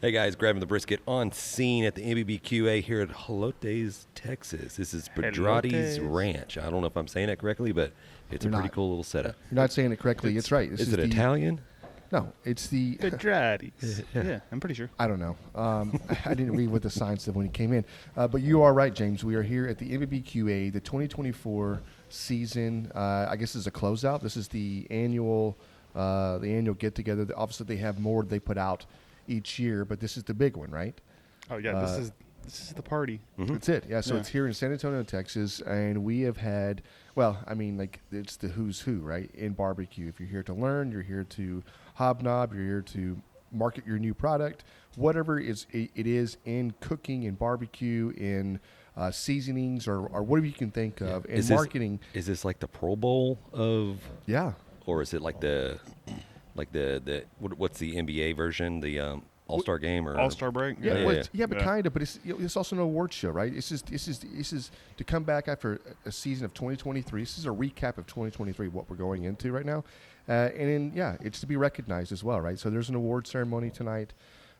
Hey guys, grabbing the brisket on scene at the NBBQA here at Jolotes, Texas. This is Pedrati's Ranch. I don't know if I'm saying that correctly, but it's a pretty cool little setup. You're not saying it correctly. It's right. Is it Italian? No, it's the Pedrati's. Yeah, I'm pretty sure. I don't know. I didn't read what the sign said when he came in. But you are right, James. We are here at the NBBQA, the 2024 season. I guess is a closeout. This is the annual get-together. Obviously, they have more they put out each year, but this is the big one, right? Oh, yeah, this is the party. Mm-hmm. That's it. Yeah, so it's here in San Antonio, Texas, and we have had, well, I mean, like, it's the who's who, right, in barbecue. If you're here to learn, you're here to hobnob, you're here to market your new product, whatever it is in cooking, in barbecue, in seasonings, or whatever you can think of, in marketing. Is this like the Pro Bowl of? Yeah. Or is it like the what's the NBA version, the All-Star game or All-Star break? Yeah, but kind of. But it's also an award show, right? This is to come back after a season of 2023. This is a recap of 2023, what we're going into right now, and then it's to be recognized as well, right? So there's an award ceremony tonight,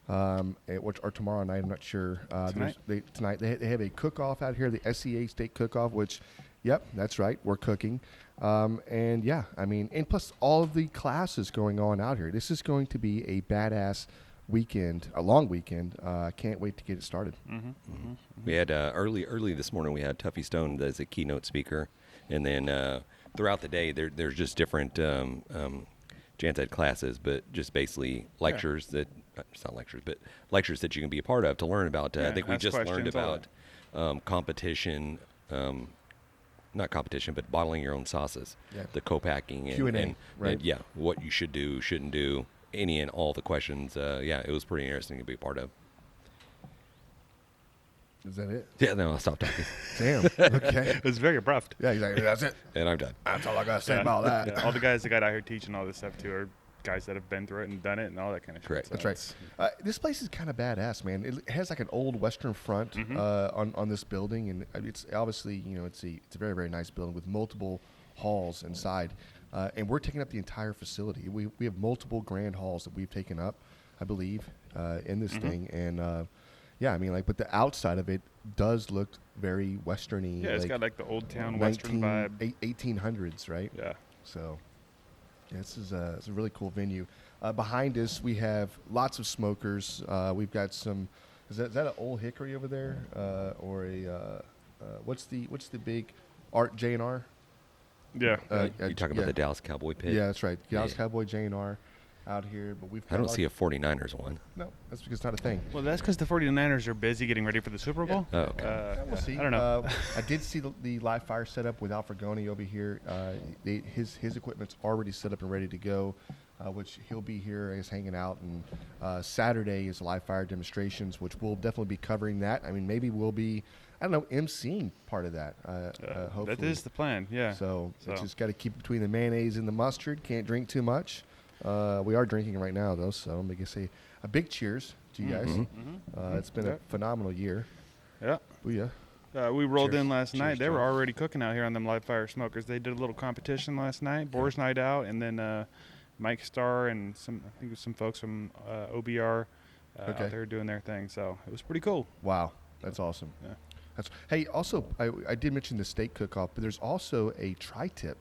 or tomorrow night. I'm not sure. Tonight they have a cook-off out here, the SEA State Cook-Off, which. Yep, that's right. We're cooking. And plus all of the classes going on out here. This is going to be a badass weekend, a long weekend. Can't wait to get it started. Mm-hmm. Mm-hmm. Mm-hmm. We had early this morning, we had Tuffy Stone as a keynote speaker. And then throughout the day, there's just different Jan-Ed classes, but just basically lectures that, it's not lectures, but lectures that you can be a part of to learn about. I think we just learned about competition, not competition, but bottling your own sauces, the co-packing, and right? And, what you should do, shouldn't do, any and all the questions. It was pretty interesting to be a part of. Is that it? Yeah, no, I'll stop talking. Damn. Okay. It was very abrupt. Yeah, exactly. That's it. And I'm done. That's all I got to say about that. Yeah, all the guys that got out here teaching all this stuff, too, are guys that have been through it and done it and all that kind of Correct. shit. That's right. This place is kind of badass, man. It has like an old Western front on this building, and it's obviously it's a very, very nice building with multiple halls inside, and we're taking up the entire facility. We have multiple grand halls that we've taken up, I believe, in this thing, and but the outside of it does look very Westerny. Yeah, it's got like the old town Western vibe. 1800s, right? Yeah. So. Yeah, it's a really cool venue. Behind us, we have lots of smokers. We've got some. Is that an old hickory over there, or a what's the big Art J&R? Yeah, you're talking about the Dallas Cowboy pit. Yeah, that's right. Dallas Cowboy J&R out here, but we've. I don't see a 49ers one. No, that's because it's not a thing. Well, that's because the 49ers are busy getting ready for the Super Bowl. Oh, okay. We'll see. I don't know. I did see the live fire setup with Al Fergoni over here. His equipment's already set up and ready to go, which he'll be here as hanging out. And Saturday is live fire demonstrations, which we'll definitely be covering that. I mean, maybe we'll be, emceeing part of that. Hopefully. That is the plan, yeah. So just got to keep between the mayonnaise and the mustard. Can't drink too much. We are drinking right now, though, so I'm going to say a big cheers to you guys. It's been a phenomenal year. Yeah. Booyah. We rolled Cheers. in last night. Cheers, They were John. already cooking out here on them live fire smokers. They did a little competition last night, Boar's Night Out, and then Mike Starr and some folks from OBR out there doing their thing. So it was pretty cool. Wow, that's awesome. Yeah. Hey, also, I did mention the steak cook-off, but there's also a tri-tip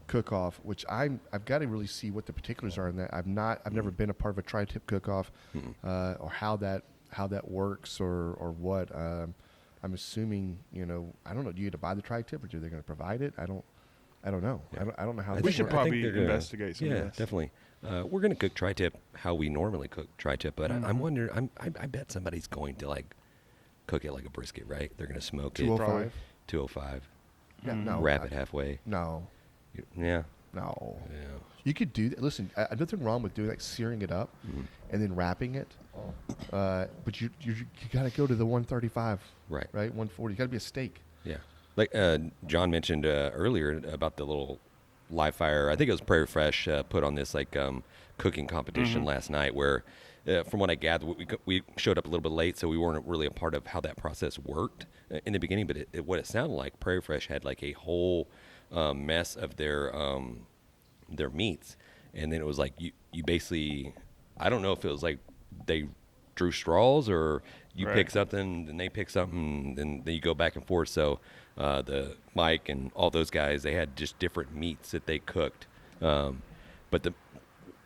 cook-off, which I've got to really see what the particulars are in that. I've never been a part of a tri-tip cook-off, or how that works or what. I'm assuming, I don't know. Do you have to buy the tri-tip, or are they going to provide it? I don't know. Yeah. I don't know how. We should probably they're gonna investigate some of this. Definitely. We're going to cook tri-tip how we normally cook tri-tip, but I'm wondering. I bet somebody's going to cook it like a brisket, right? They're going to smoke 205. it 205. Yeah, no. Wrap it halfway. No. Yeah. No. Yeah. You could do that. Listen, nothing wrong with doing searing it up and then wrapping it. But you got to go to the 135. Right. Right. 140. You got to be a steak. Yeah. Like John mentioned earlier about the little live fire. I think it was Prairie Fresh put on this cooking competition last night where, from what I gathered, we showed up a little bit late, so we weren't really a part of how that process worked in the beginning. But what it sounded like, Prairie Fresh had a whole mess of their meats, and then it was you basically, I don't know if it was they drew straws, or you Right. pick something, then they pick something, then you go back and forth. So the Mike and all those guys, they had just different meats that they cooked. But the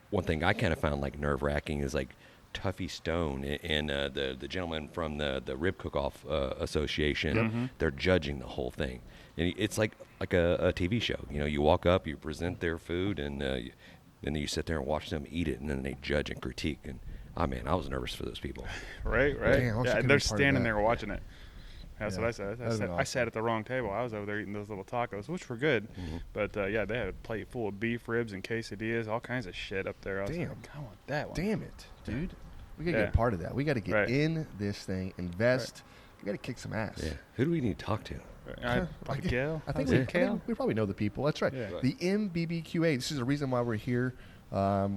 one thing I kind of found like nerve-wracking is like Tuffy Stone and the gentleman from the Rib Cook-Off Association. They're judging the whole thing, and it's like a TV show. You know, you walk up, you present their food, and then you sit there and watch them eat it, and then they judge and critique. And man, I was nervous for those people. Right. Damn, I wish I Yeah, could and be they're part of standing that. there watching it. That's Yeah, what I said. that'd be I awesome. sat at the wrong table. I was over there eating those little tacos, which were good. But yeah, they had a plate full of beef ribs and quesadillas, all kinds of shit up there. I was Damn. like, I want that one. Damn it, dude. We got to Yeah. get part of that. We got to get Right. in this thing, invest. We got to kick some ass. Yeah. Who do we need to talk to? Like Kale. I think, Was we, it I Kale? think we probably know the people. That's right. Yeah. The NBBQA. This is the reason why we're here,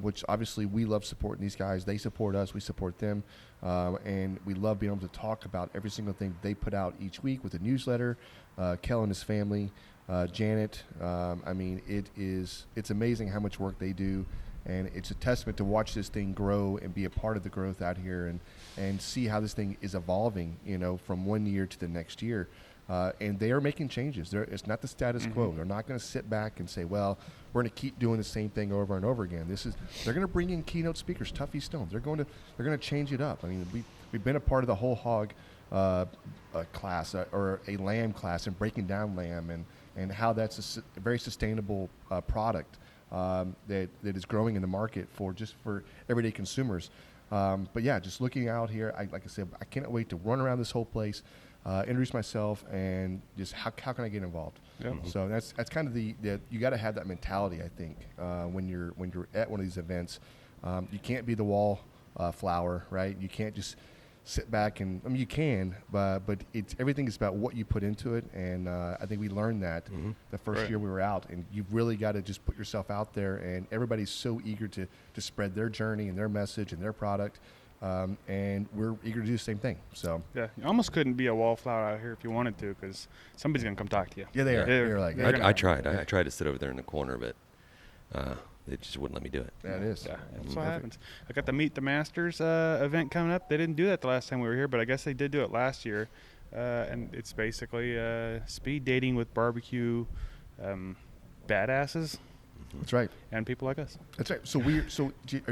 which obviously we love supporting these guys. They support us. We support them. And we love being able to talk about every single thing they put out each week with a newsletter. Kel and his family, Janet. I mean, it's amazing how much work they do. And it's a testament to watch this thing grow and be a part of the growth out here and see how this thing is evolving, from one year to the next year. And they are making changes. It's not the status quo. They're not going to sit back and say, well, we're going to keep doing the same thing over and over again. They're going to bring in keynote speakers, Tuffy Stone. They're going to change it up. I mean, we've been a part of the whole hog class or a lamb class and breaking down lamb and how that's a very sustainable product that is growing in the market for everyday consumers. But yeah, just looking out here, like I said, I can't wait to run around this whole place, introduce myself, and just how can I get involved? Yep. So that's kind of the you got to have that mentality, I think, when you're at one of these events. You can't be the wall flower, right? You can't just sit back and you can, but everything is about what you put into it, and I think we learned that the first year we were out, and you've really got to just put yourself out there, and everybody's so eager to spread their journey and their message and their product, and we're eager to do the same thing. So Yeah, you almost couldn't be a wallflower out here if you wanted to, because somebody's gonna come talk to you. yeah, they are. They're like, they're I tried. I tried to sit over there in the corner, but they just wouldn't let me do it. that is. Yeah, that's what Perfect. happens. I got the Meet the Masters event coming up. They didn't do that the last time we were here, but I guess they did do it last year. And it's basically speed dating with barbecue badasses That's right. and people like us. That's right. So are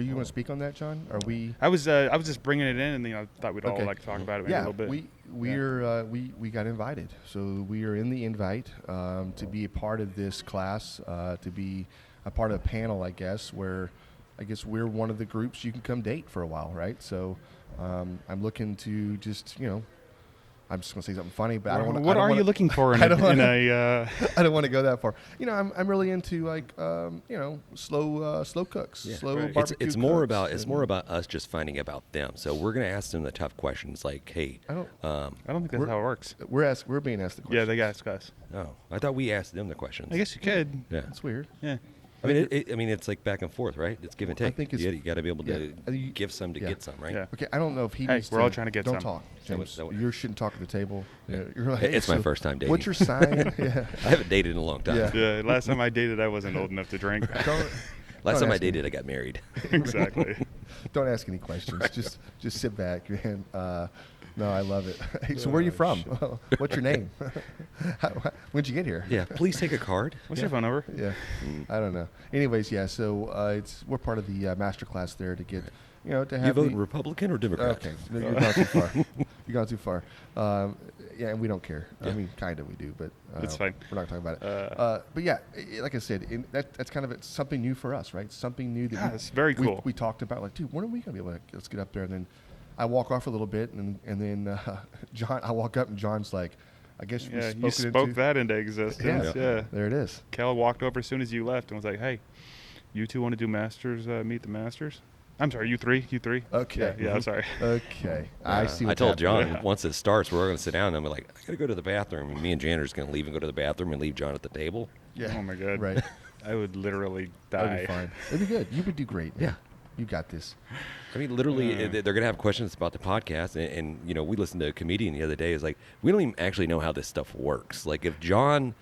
you going to speak on that, John? Are we? I was just bringing it in, and I thought we'd all Okay. like to talk about it maybe Yeah, a little bit. we got invited, so we are in the invite to be a part of this class, to be a part of a panel, I guess, where I guess we're one of the groups you can come date for a while, right? So I'm looking to just I'm just gonna say something funny, but I don't want. What are you looking for in I don't wanna- a I don't want to go that far. I'm really into like slow cooks, Yeah. slow Right. barbecue. It's more cooks, about and us just finding about them. So we're gonna ask them the tough questions, like, hey, I don't. I don't think that's We're- how it works. We're being asked the question. Yeah, they ask us. oh, I thought we asked them the questions. I guess you could. Yeah. That's weird. Yeah. I mean, it's like back and forth, right? It's give and take. think it's- you got to be able to yeah. give some to Yeah. get some, right? Yeah. Okay, I don't know if he Hey, needs we're all trying to get don't some. talk, That James. would- You shouldn't talk at the table. Yeah. You're like, It's my first time dating. What's your sign? Yeah. I haven't dated in a long time. Yeah. Yeah. Last time I dated, I wasn't old enough to drink. Don't, Last don't time I ask me. dated, I got married. Exactly. Don't ask any questions. just sit back, man. No, I love it. Hey, so where are you from? What's your name? When'd you get here? Yeah, please take a card. What's your phone number? Yeah, I don't know. Anyways, yeah. So we're part of the master class there to get to have You vote the- Republican or Democrat? Okay, no, you've gone too far. You've gone too far. Yeah, and we don't care. I Yeah. mean, kind of we do, but It's fine. We're not talking about it. But yeah, like I said, that's kind of it's something new for us, right? Something new that Yeah, it's very cool. We talked about, like, dude, when are we gonna be able to let's get up there? And then I walk off a little bit, and then John, I walk up, and John's like, I guess Yeah, we you spoke it spoke into, that into existence. Yeah. Yeah. There it is. Kel walked over as soon as you left and was like, "Hey, you two want to do Masters? Meet the Masters?" I'm sorry, you three. Okay. Yeah, I'm sorry. Okay, I see. I What's told happening. John Yeah. once it starts, we're going to sit down, and I'm like, I got to go to the bathroom. And me and Jan are just going to leave and go to the bathroom and leave John at the table. Yeah. Oh my God. Right. I would literally That'd die. be fine. It'd be good. You would do great. Man. Yeah. You got this. I mean, literally, they're going to have questions about the podcast. And, we listened to a comedian the other day. It's like, we don't even actually know how this stuff works. Like, if John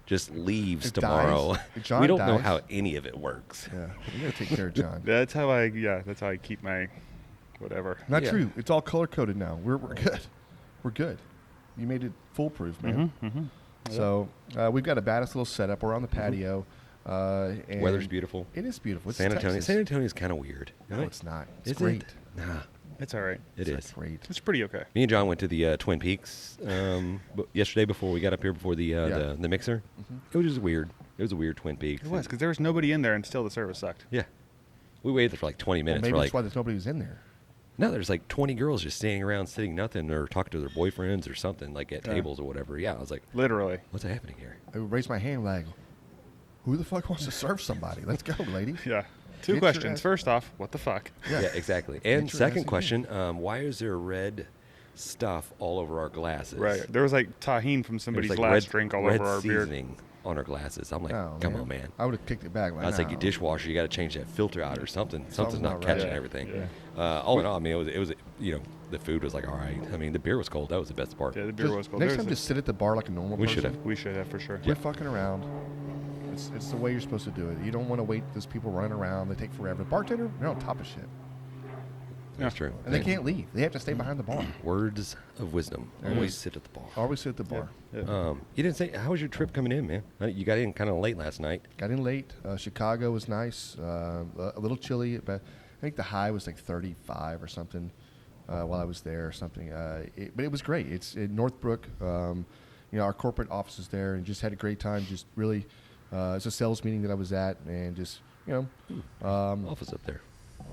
just leaves It tomorrow, dies. If John we don't know dies. how any of it works. Yeah. You gotta take care of John. That's how I keep my whatever. Not true. It's all color coded now. We're good. We're good. You made it foolproof, man. So we've got a badass little setup. We're on the patio. And Weather's beautiful. It is beautiful. It's San Antonio. Texas. San Antonio's kind of weird. No, it's not. It's Is great. it? Nah. It's all right. It is. Great. It's pretty okay. Me and John went to the Twin Peaks yesterday before we got up here before the mixer. It was just weird. It was a weird Twin Peaks. It was because there was nobody in there and still the service sucked. Yeah. We waited for like 20 minutes. Maybe We're that's like, why there's nobody who's in there. no, there's like 20 girls just standing around sitting nothing or talking to their boyfriends or something like at tables or whatever. Yeah, I was like, Literally. what's happening here? I would raise my hand like, who the fuck wants to serve somebody? Let's go, ladies. Yeah. Two Get your questions. ass- First off, what the fuck? Yeah, exactly. And your ass second in question, why is there red stuff all over our glasses? Right. There was like tahine from There's somebody's like last red, drink all red over our beer. seasoning on our glasses. I'm like, Oh, come on, man. I would have kicked it back. Like, I was like, no. your dishwasher, you got to change that filter out or something. Something's not not right. catching Yeah. everything. All in all, I mean, it was, you know, the food was like, all right. I mean, the beer was cold. That was the best part. Yeah, the beer was cold. Next There's time, just sit at the bar like a normal We person. should have. we should have for sure. Quit fucking around. It's the way you're supposed to do it. You don't want to wait. There's people running around. They take forever. Bartender, they're on top of shit. That's true. And they can't leave. They have to stay behind the bar. Words of wisdom. There it Always is. sit at the bar. Always sit at the bar. Yeah. You didn't say, how was your trip coming in, man? You got in kind of late last night. Got in late. Chicago was nice. A little chilly, but I think the high was like 35 or something while I was there or something. But it was great. It's in Northbrook. You know, our corporate office is there, and just had a great time. Just really, it's a sales meeting that I was at, and just, you know. Office up there.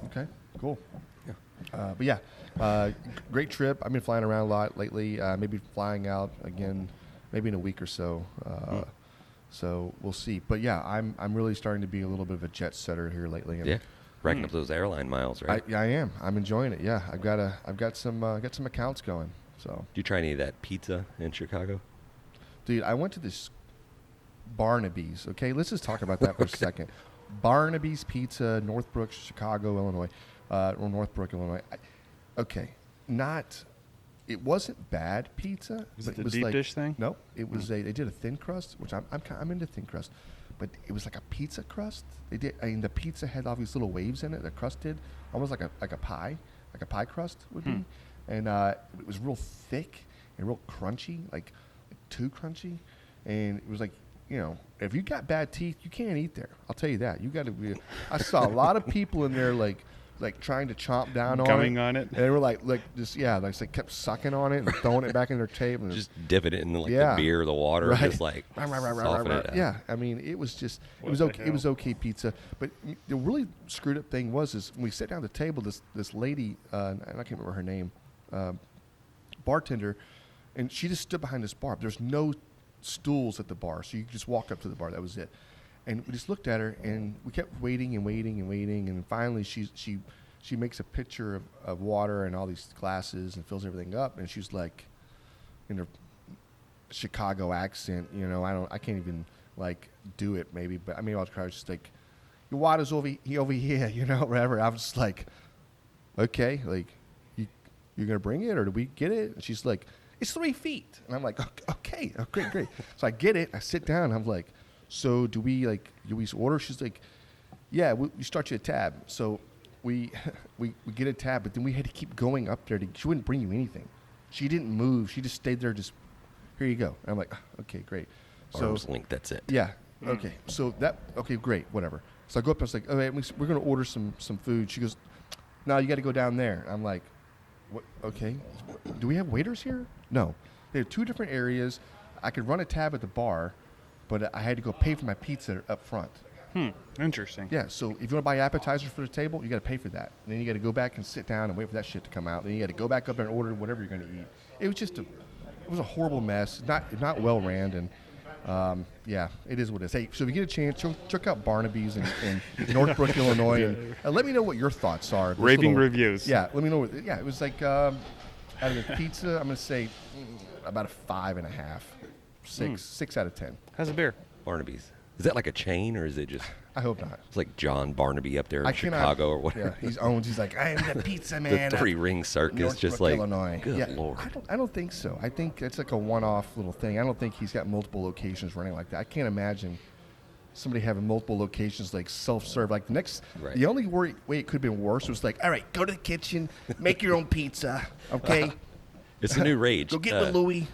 Okay, cool. Yeah. But yeah, great trip. I've been flying around a lot lately. Maybe flying out again, maybe in a week or so. So we'll see. But yeah, I'm really starting to be a little bit of a jet setter here lately. And Yeah. Racking up those airline miles, right? I am. I'm enjoying it. Yeah, I've got some accounts going. So, Did you try any of that pizza in Chicago? dude, I went to this Barnaby's. Okay, let's just talk about that for a second. Barnaby's Pizza, Northbrook, Chicago, Illinois, or Northbrook, Illinois. It wasn't bad pizza. Was but it the was deep like, dish thing? No, it was they did a thin crust, which I'm into thin crust, but it was like a pizza crust. They did. I mean, the pizza had all these little waves in it. The crust did almost like a pie crust would be, and it was real thick and real crunchy, like too crunchy, and it was like, you know, if you got bad teeth, you can't eat there. I'll tell you that. You got to be. I saw a lot of people in there like trying to chomp down Gumming on on it. And they were like just like kept sucking on it and throwing it back in their tape and Just dipping it in the Yeah. beer or the water, Right. just like soften it out. Yeah, I mean, it was just What it was the okay. It was okay pizza, but the really screwed up thing was when we sat down at the table, this lady, and I can't remember her name, bartender, and she just stood behind this bar. There's no stools at the bar, so you could just walk up to the bar. That was it. And we just looked at her, and we kept waiting and waiting and waiting, and finally she makes a pitcher of water and all these glasses and fills everything up, and she's like, in her Chicago accent, you know, I can't even like do it maybe, but I mean, I was just like, your water's over here, you know, wherever. I was just like, okay, like you're gonna bring it or do we get it? And she's like, it's 3 feet, and I'm like, okay, great. So I get it, I sit down, and I'm like, so do we order? She's like, yeah, we start you a tab. So we get a tab, but then we had to keep going up there. She wouldn't bring you anything. She didn't move. She just stayed there. Just here you go. And I'm like, okay, great. Arms length, that's it. Yeah. Okay. So okay, great, whatever. So I go up. I was like, okay, we're gonna order some food. She goes, no, you got to go down there. I'm like, what? Okay. Do we have waiters here? No. They have 2 different areas. I could run a tab at the bar, but I had to go pay for my pizza up front. Interesting. Yeah, so if you want to buy appetizers for the table, you got to pay for that. And then you got to go back and sit down and wait for that shit to come out. Then you got to go back up there and order whatever you're going to eat. It was just it was a horrible mess. Not well ran, and yeah, it is what it is. Hey, so if you get a chance, check out Barnaby's in Northbrook, Illinois, and let me know what your thoughts are. This Raving little- reviews. Yeah, let me know. It was like out of the pizza, I'm going to say about a 5.5, 6 out of 10. How's the beer? Barnaby's. Is that like a chain or is it just? I hope not. It's like John Barnaby up there in I cannot- Chicago or whatever. Yeah, he's like, I am the pizza man. The 3-ring circus, Northbrook, just like, Illinois. good Yeah, Lord. I don't think so. I think it's like a one-off little thing. I don't think he's got multiple locations running like that. I can't imagine somebody having multiple locations, like self-serve. Like Right. the only way it could have been worse was like, all right, go to the kitchen, make your own pizza, okay? It's a new rage. Go get with Louie.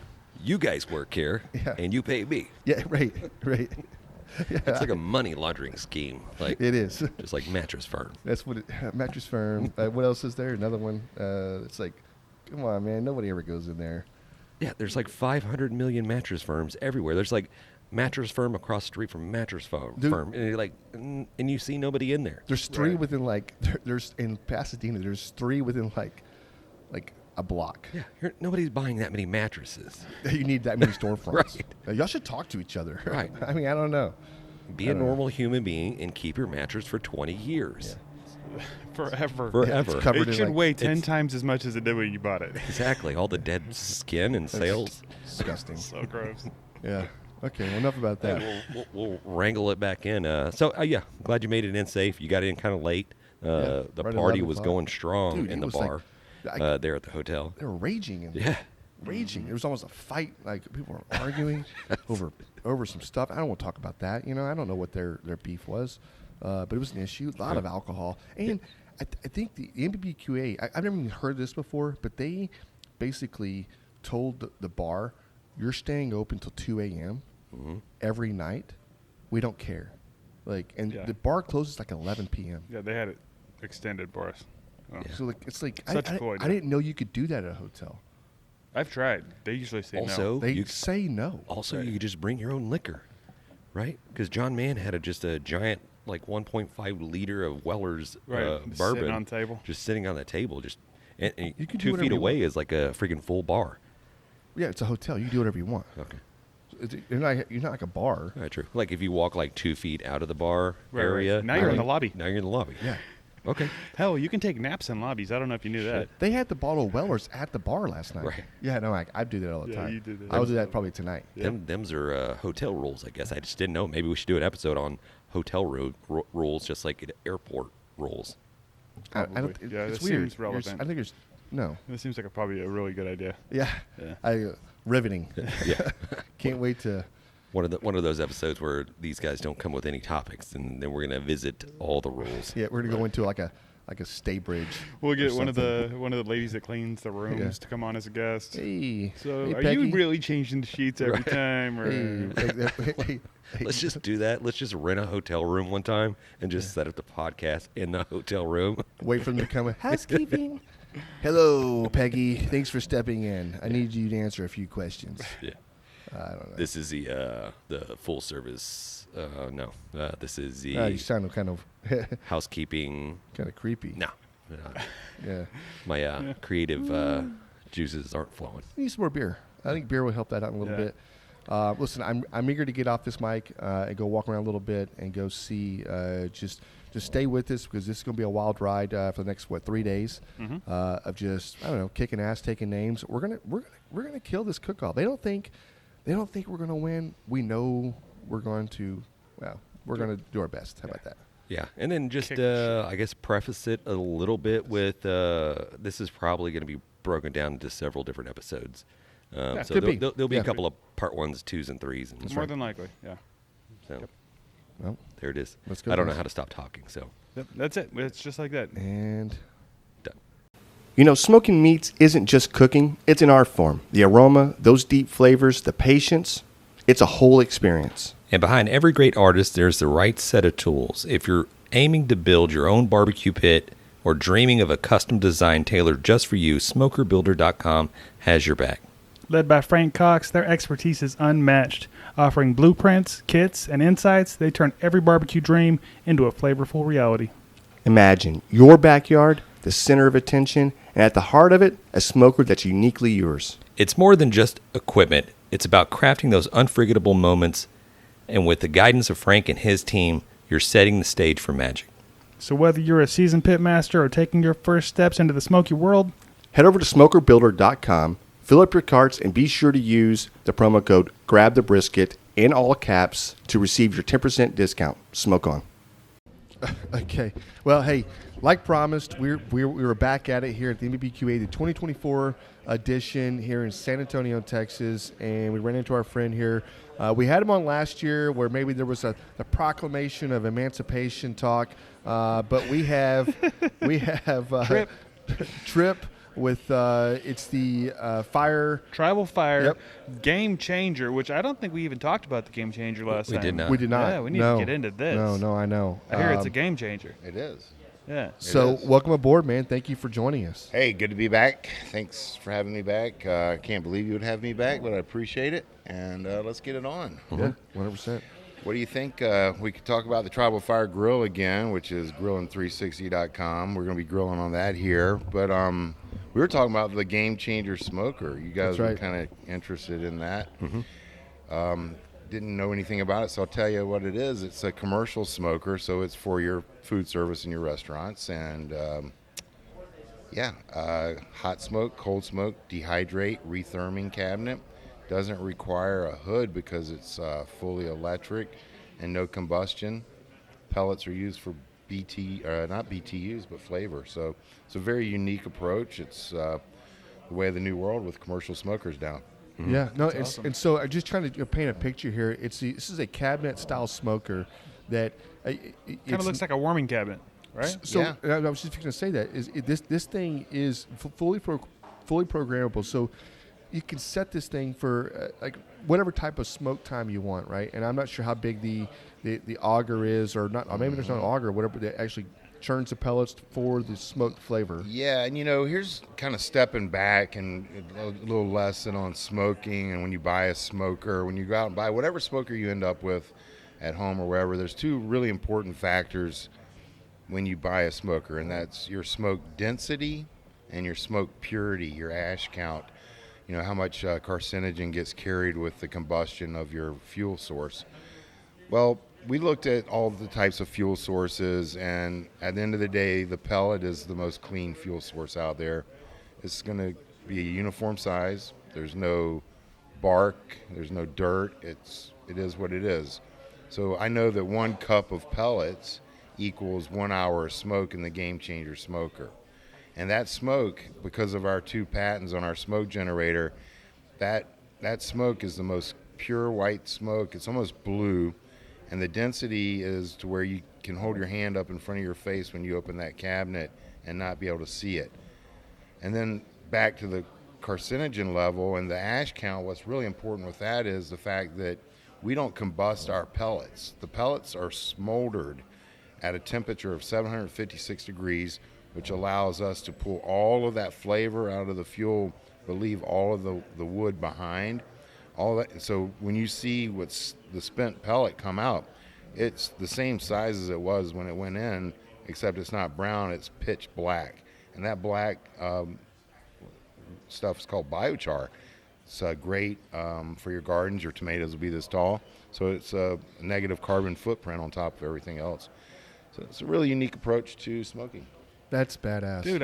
You guys work here, and you pay me. Yeah, right. Yeah. It's like a money laundering scheme. Like It is. just like Mattress Firm. That's what Mattress Firm. What else is there? Another one. It's like, come on, man. Nobody ever goes in there. Yeah, there's like 500 million mattress firms everywhere. There's like Mattress Firm across the street from Mattress Firm, Dude. and you're like, and you see nobody in there. There's three Right. within like. There's in Pasadena. There's three within like a block. Yeah, nobody's buying that many mattresses. You need that many storefronts. Right. Y'all should talk to each other. Right. I mean, I don't know. Be a normal human being and keep your mattress for 20 years. Forever. Forever. It's covered It in, should like, weigh 10 times as much as it did when you bought it. Exactly. All the dead skin and sails. Disgusting. So gross. Yeah. Okay. Well, enough about that. We'll wrangle it back in. Yeah, glad you made it in safe. You got in kind of late. The right at party 11 was o'clock. going strong Dude, in it the was like- bar there at the hotel. They were raging. Yeah. Raging. It was almost a fight. Like people were arguing over some stuff. I don't want to talk about that. I don't know what their beef was, but it was an issue. A lot of alcohol, and I think the NBBQA. I've never even heard this before, but they basically told the bar, "You're staying open till 2 a.m. Every night. We don't care." And Yeah. the bar closes like 11 p.m. Yeah, they had it extended for us. Oh. Yeah. So it's like Such a I cool idea. didn't know you could do that at a hotel. I've tried. They usually say Also, no. They you say no. Also, Right. you could just bring your own liquor, right? Because John Mann had just a giant, like 1.5 liter of Weller's Right, just bourbon sitting on the table. just sitting on the table. And You can do 2 whatever feet you away want. is like a freaking full bar. Yeah, it's a hotel. You can do whatever you want. Okay, You're not like a bar. all right, true. Like if you walk like 2 feet out of the bar Right, right. area, Now you're in right? the lobby. Now you're in the lobby. Yeah. Okay. Hell, you can take naps in lobbies. I don't know if you knew that. They had the bottle of Weller's at the bar last night. Right. Yeah, no, I do that all the Yeah, time. you do that. I will do that probably tonight. Yeah. Them's are hotel rules, I guess. I just didn't know. Maybe we should do an episode on hotel rules, just like airport rules. I don't. Probably. Yeah, it's that weird. seems relevant. I think there's no. This seems like probably a really good idea. Yeah. Yeah. Riveting. Yeah. Can't wait to. One of those episodes where these guys don't come with any topics, and then we're gonna visit all the rules. Yeah, we're gonna go into like a stay bridge. We'll or get one of something. the ladies that cleans the rooms to come on as a guest. Hey. So, hey, are Peggy. you really changing the sheets every Right. time? Or Hey, Let's just do that. Let's just rent a hotel room one time and just set up the podcast in the hotel room. wait for them to come. Housekeeping. Hello, Peggy. Thanks for stepping in. I need you to answer a few questions. Yeah. I don't know. This is the full service. No, this is the You sound kind of housekeeping. creepy. No, Yeah. my creative juices aren't flowing. Need some more beer. I think beer will help that out a little Yeah. bit. Listen, I'm eager to get off this mic and go walk around a little bit and go see. Just stay with us because this is going to be a wild ride for the next 3 days of just kicking ass, taking names. We're gonna kill this cook-off. They don't think we're gonna win. We know we're going to. Well, we're gonna do our best. How about that? Yeah, and then just Kick shit. I guess preface it a little bit with this is probably going to be broken down into several different episodes. So could be. there'll be Yeah. a couple of part 1s, 2s, and 3s. And more than likely, yeah. so Well, there it is. Let's go, I don't know guys. how to stop talking, so Yep, that's it. It's just like that. and. done. Smoking meats isn't just cooking, it's an art form. The aroma, those deep flavors, the patience, it's a whole experience. And behind every great artist, there's the right set of tools. If you're aiming to build your own barbecue pit or dreaming of a custom design tailored just for you, SmokerBuilder.com has your back. Led by Frank Cox, their expertise is unmatched. Offering blueprints, kits, and insights, they turn every barbecue dream into a flavorful reality. Imagine your backyard, the center of attention, and at the heart of it, a smoker that's uniquely yours. It's more than just equipment. It's about crafting those unforgettable moments. And with the guidance of Frank and his team, you're setting the stage for magic. So whether you're a seasoned pitmaster or taking your first steps into the smoky world, Head over to SmokerBuilder.com, fill up your carts, and be sure to use the promo code GRABTHEBRISKET in all caps to receive your 10% discount. Smoke on. Okay. Well, hey, like promised, we were back at it here at the NBBQA, the 2024 edition here in San Antonio, Texas, and we ran into our friend here. We had him on last year where maybe there was a proclamation of emancipation talk, but we have Tripp. Tripp with it's the fire. Tribal Fire Yep. Game Changer, which I don't think we even talked about the Game Changer last We time. did not. We did not. Yeah, we need No. to get into this. No, I know. I hear it's a game changer. It is. Yeah. So is. welcome aboard, man. Thank you for joining us. Hey, good to be back. Thanks for having me back. I can't believe you would have me back, but I appreciate it. And let's get it on. Yeah, 100%. What do you think? We could talk about the Tribal Fire Grill again, which is grillin360.com. We're going to be grilling on that here. But we were talking about the Game Changer Smoker. You guys That's were right. kind of interested in that. Didn't know anything about it, so I'll tell you what it is. It's a commercial smoker, so it's for your food service in your restaurants. And hot smoke, cold smoke, dehydrate, retherming cabinet. Doesn't require a hood because it's fully electric and no combustion. Pellets are used for not BTUs, but flavor. So it's a very unique approach. It's the way of the new world with commercial smokers down. Yeah, no, That's awesome. and so I'm just trying to paint a picture here. This is a cabinet style smoker that Kind of looks like a warming cabinet, right? So Yeah. I was just going to say that this thing is fully programmable. So you can set this thing for like whatever type of smoke time you want, right? And I'm not sure how big the auger is, or not. Or maybe there's not an auger, whatever that actually churns the pellets for the smoked flavor. Yeah, and here's kind of stepping back and a little lesson on smoking. And when you buy a smoker, when you go out and buy whatever smoker you end up with at home or wherever, there's two really important factors when you buy a smoker, and that's your smoke density and your smoke purity, your ash count. How much carcinogen gets carried with the combustion of your fuel source. Well, we looked at all the types of fuel sources, and at the end of the day, the pellet is the most clean fuel source out there. It's going to be a uniform size. There's no bark. There's no dirt. It is what it is. So I know that 1 cup of pellets equals 1 hour of smoke in the Game Changer smoker. And that smoke, because of our 2 patents on our smoke generator, that smoke is the most pure white smoke. It's almost blue. And the density is to where you can hold your hand up in front of your face when you open that cabinet and not be able to see it. And then back to the carcinogen level and the ash count, what's really important with that is the fact that we don't combust our pellets. The pellets are smoldered at a temperature of 756 degrees, which allows us to pull all of that flavor out of the fuel, but leave all of the wood behind. All that. So when you see what's the spent pellet come out, it's the same size as it was when it went in, except it's not brown, it's pitch black. And that black stuff is called biochar. It's great for your gardens. Your tomatoes will be this tall. So it's a negative carbon footprint on top of everything else. So it's a really unique approach to smoking. That's badass. Dude,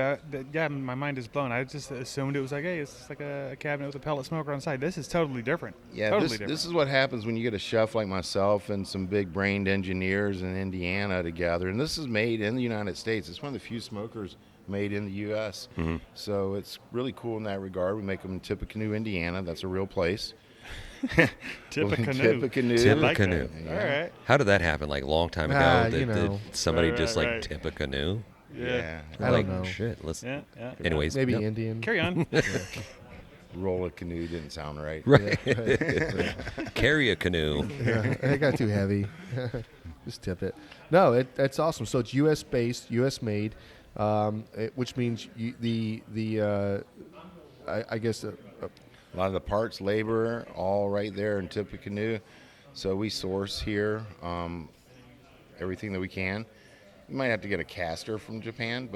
my mind is blown. I just assumed it was like, hey, it's just like a cabinet with a pellet smoker on the side. This is totally different. Yeah, totally this different. is what happens when you get a chef like myself and some big-brained engineers in Indiana together. And this is made in the United States. It's one of the few smokers made in the U.S. Mm-hmm. So it's really cool in that regard. We make them in Tippecanoe, Indiana. That's a real place. Tippecanoe. Tippecanoe. I like that. Tippecanoe. All right. How did that happen? Like a long time ago, that somebody Right, just right, like right. tip a canoe. Yeah. I don't Like know. shit. Let's. Yeah. Anyways, Maybe yep. Indian. Carry on. Roll a canoe didn't sound right. Right. Carry a canoe. Yeah, it got too heavy. Just tip it. No, that's awesome. So it's U.S. based, U.S. made, which means I guess A lot of the parts, labor, all right there in Tippecanoe. So we source here everything that we can. You might have to get a caster from Japan,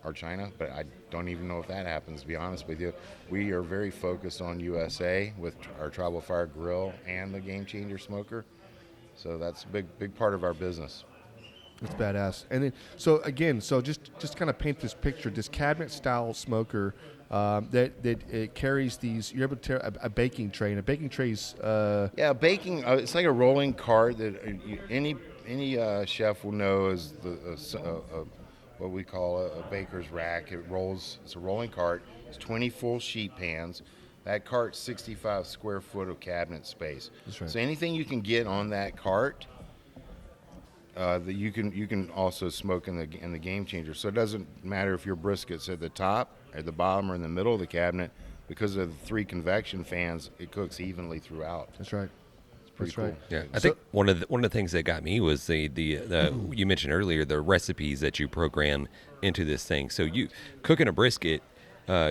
or China, but I don't even know if that happens, to be honest with you. We are very focused on USA with our Tribal Fire Grill and the Game Changer Smoker. So that's a big part of our business. it's badass. And then so just kind of paint this picture. This cabinet style smoker that it carries these. You're able to tear a baking tray, and a baking tray's Yeah, baking, it's like a rolling cart that any chef will know is what we call a baker's rack. It's a rolling cart. It's 20 full sheet pans. That cart's 65 square foot of cabinet space. That's right. So anything you can get on that cart, that you can also smoke in the game changer. So it doesn't matter if your brisket's at the top, at the bottom, or in the middle of the cabinet. Because of the 3 convection fans, it cooks evenly throughout. That's right. It's pretty That's cool. right. Yeah, I think one of the things that got me was the you mentioned earlier the recipes that you program into this thing. So you cooking a brisket,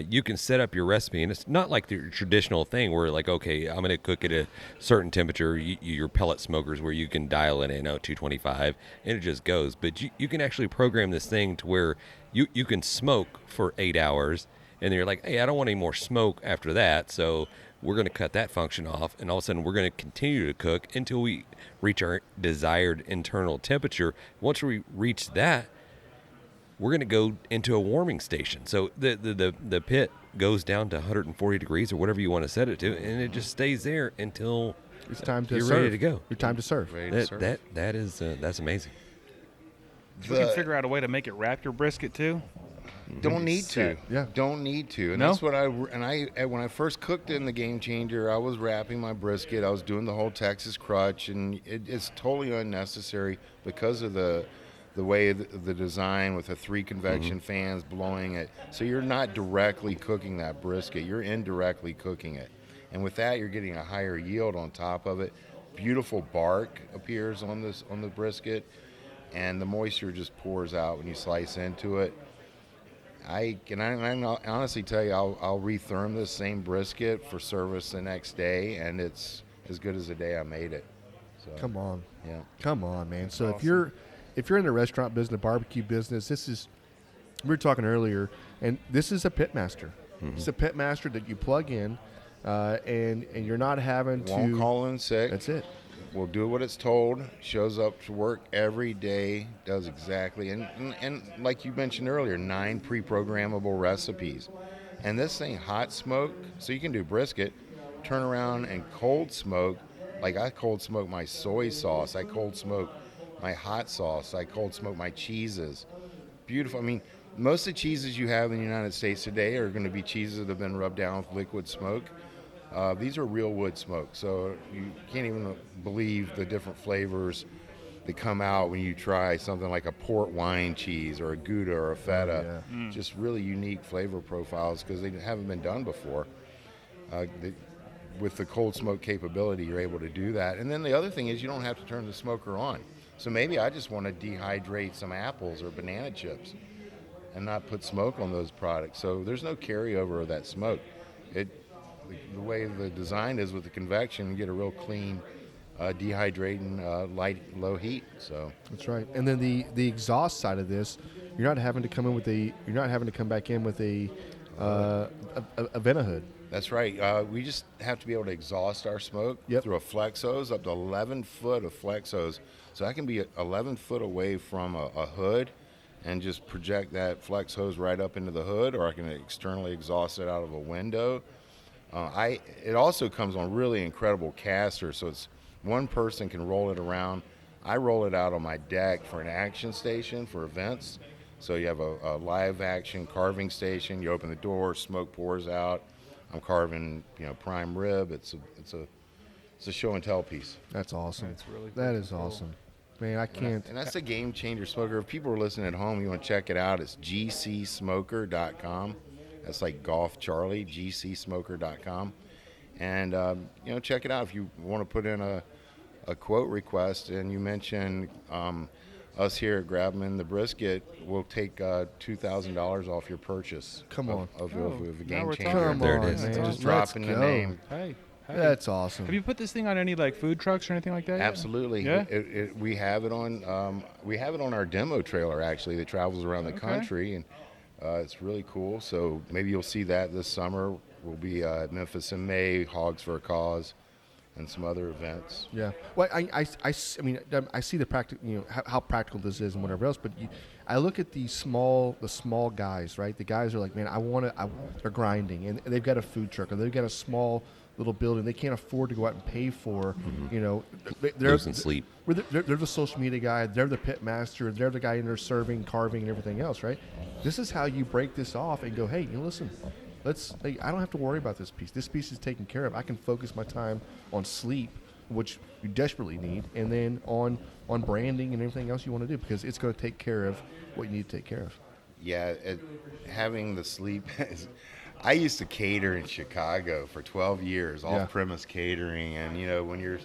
you can set up your recipe, and it's not like the traditional thing where like, okay, I'm going to cook at a certain temperature. Your pellet smokers where you can dial it in out 225, and it just goes. But you can actually program this thing to where you can smoke for 8 hours. And then you're like, hey, I don't want any more smoke after that, so we're going to cut that function off, and all of a sudden we're going to continue to cook until we reach our desired internal temperature. Once we reach that, we're going to go into a warming station. So the pit goes down to 140 degrees or whatever you want to set it to, and it just stays there until It's time to you're serve. ready to go. Your time to serve. Ready to serve. That's amazing. We can figure out a way to make it wrap your brisket too. Don't need to. Yeah. Don't need to. And No? that's what when I first cooked in the Game Changer, I was wrapping my brisket. I was doing the whole Texas crutch, and it's totally unnecessary because of the way the design with the 3 convection fans blowing it. So you're not directly cooking that brisket. You're indirectly cooking it. And with that, you're getting a higher yield on top of it. Beautiful bark appears on the brisket, and the moisture just pours out when you slice into it. I honestly tell you, I'll retherm this same brisket for service the next day, and it's as good as the day I made it. So, Come on. Yeah. Come on, man. So awesome. if you're in the restaurant business, barbecue business, we were talking earlier, and this is a pitmaster. It's a pitmaster that you plug in, and you're not having to. Won't call in sick. That's it. Will do what it's told. Shows up to work every day. Does exactly. And like you mentioned earlier, 9 pre-programmable recipes. And this thing hot smoke, so you can do brisket, turn around and cold smoke. Like I cold smoke my soy sauce. I cold smoke my hot sauce. I cold smoke my cheeses. Beautiful. I mean, most of the cheeses you have in the United States today are going to be cheeses that have been rubbed down with liquid smoke. These are real wood smoke, so you can't even believe the different flavors that come out when you try something like a port wine cheese or a Gouda or a feta. Just really unique flavor profiles because they haven't been done before. With the cold smoke capability, you're able to do that. And then the other thing is you don't have to turn the smoker on. So maybe I just want to dehydrate some apples or banana chips and not put smoke on those products. So there's no carryover of that smoke. The way the design is with the convection, you get a real clean, dehydrating, light, low heat. So That's right. And then the exhaust side of this, you're not having to come back in with a Ventahood. that's right. We just have to be able to exhaust our smoke through a flex hose, up to 11 foot of flex hose. So I can be 11 foot away from a hood and just project that flex hose right up into the hood, or I can externally exhaust it out of a window. It also comes on really incredible casters, so it's one person can roll it around. I roll it out on my deck for an action station for events. So you have a live action carving station. You open the door, smoke pours out. I'm carving, prime rib. It's a show and tell piece. That's awesome. That's really That is cool. awesome. Man, I can't. And that's a game changer smoker. If people are listening at home, you want to check it out. It's gcsmoker.com. That's like Golf Charlie, gcsmoker.com. And, check it out if you want to put in a quote request and you mention us here at Grabbing the Brisket, we'll take $2,000 off your purchase. Come on. Of Oh, a now game we're changer. talking. Come There on, it is. man. Just Let's drop in the go. name. Hey. That's awesome. Have you put this thing on any like food trucks or anything like that? yet? Absolutely. Yeah? We have it on our demo trailer actually that travels around the country, and it's really cool. So maybe you'll see that this summer. We'll be at Memphis in May, Hogs for a Cause, and some other events. Yeah. Well, I mean, I see the how practical this is and whatever else, but I look at the small guys, right? The guys are like, man, they're grinding, and they've got a food truck, or they've got a small little building. They can't afford to go out and pay for, they're Losing sleep. They're the social media guy. They're the pit master. They're the guy in there serving, carving, and everything else, right? This is how you break this off and go, hey, listen, I don't have to worry about this piece. This piece is taken care of. I can focus my time on sleep, which you desperately need, and then on branding and everything else you want to do, because it's going to take care of what you need to take care of. Yeah, having the sleep is. I used to cater in Chicago for 12 years, off-premise catering, and when you're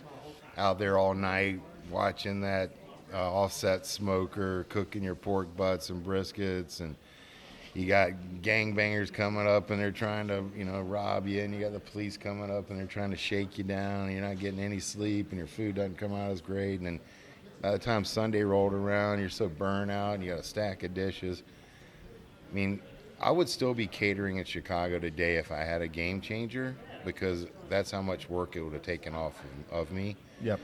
out there all night watching that offset smoker cooking your pork butts and briskets, and you got gangbangers coming up and they're trying to rob you, and you got the police coming up and they're trying to shake you down, and you're not getting any sleep, and your food doesn't come out as great, and then by the time Sunday rolled around, you're so burnt out and you got a stack of dishes. I mean, I would still be catering in Chicago today if I had a game changer, because that's how much work it would have taken off of me. Yep.